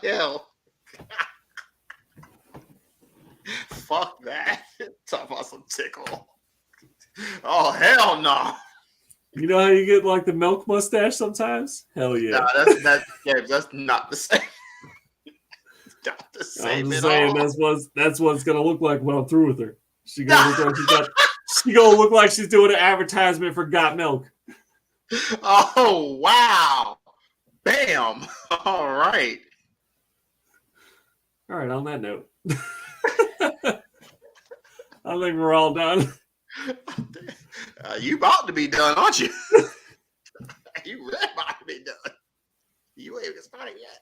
Hell. Fuck that. Talk about some tickle. Oh, hell no. You know how you get like the milk mustache sometimes? Hell yeah. Nah, that's not the same. Not the same. I'm just saying that's what it's gonna look like when I'm through with her. She gonna look like she's doing an advertisement for Got Milk. Oh wow. Bam. All right. All right, on that note. I think we're all done. You about to be done, aren't you? You really about to be done. You ain't even started yet.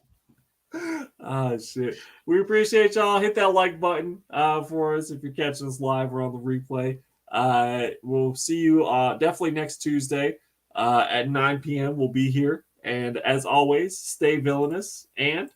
Oh shit. We appreciate y'all. Hit that like button for us if you're catching us live or on the replay. We'll see you definitely next Tuesday at 9 p.m. We'll be here. And as always, stay villainous and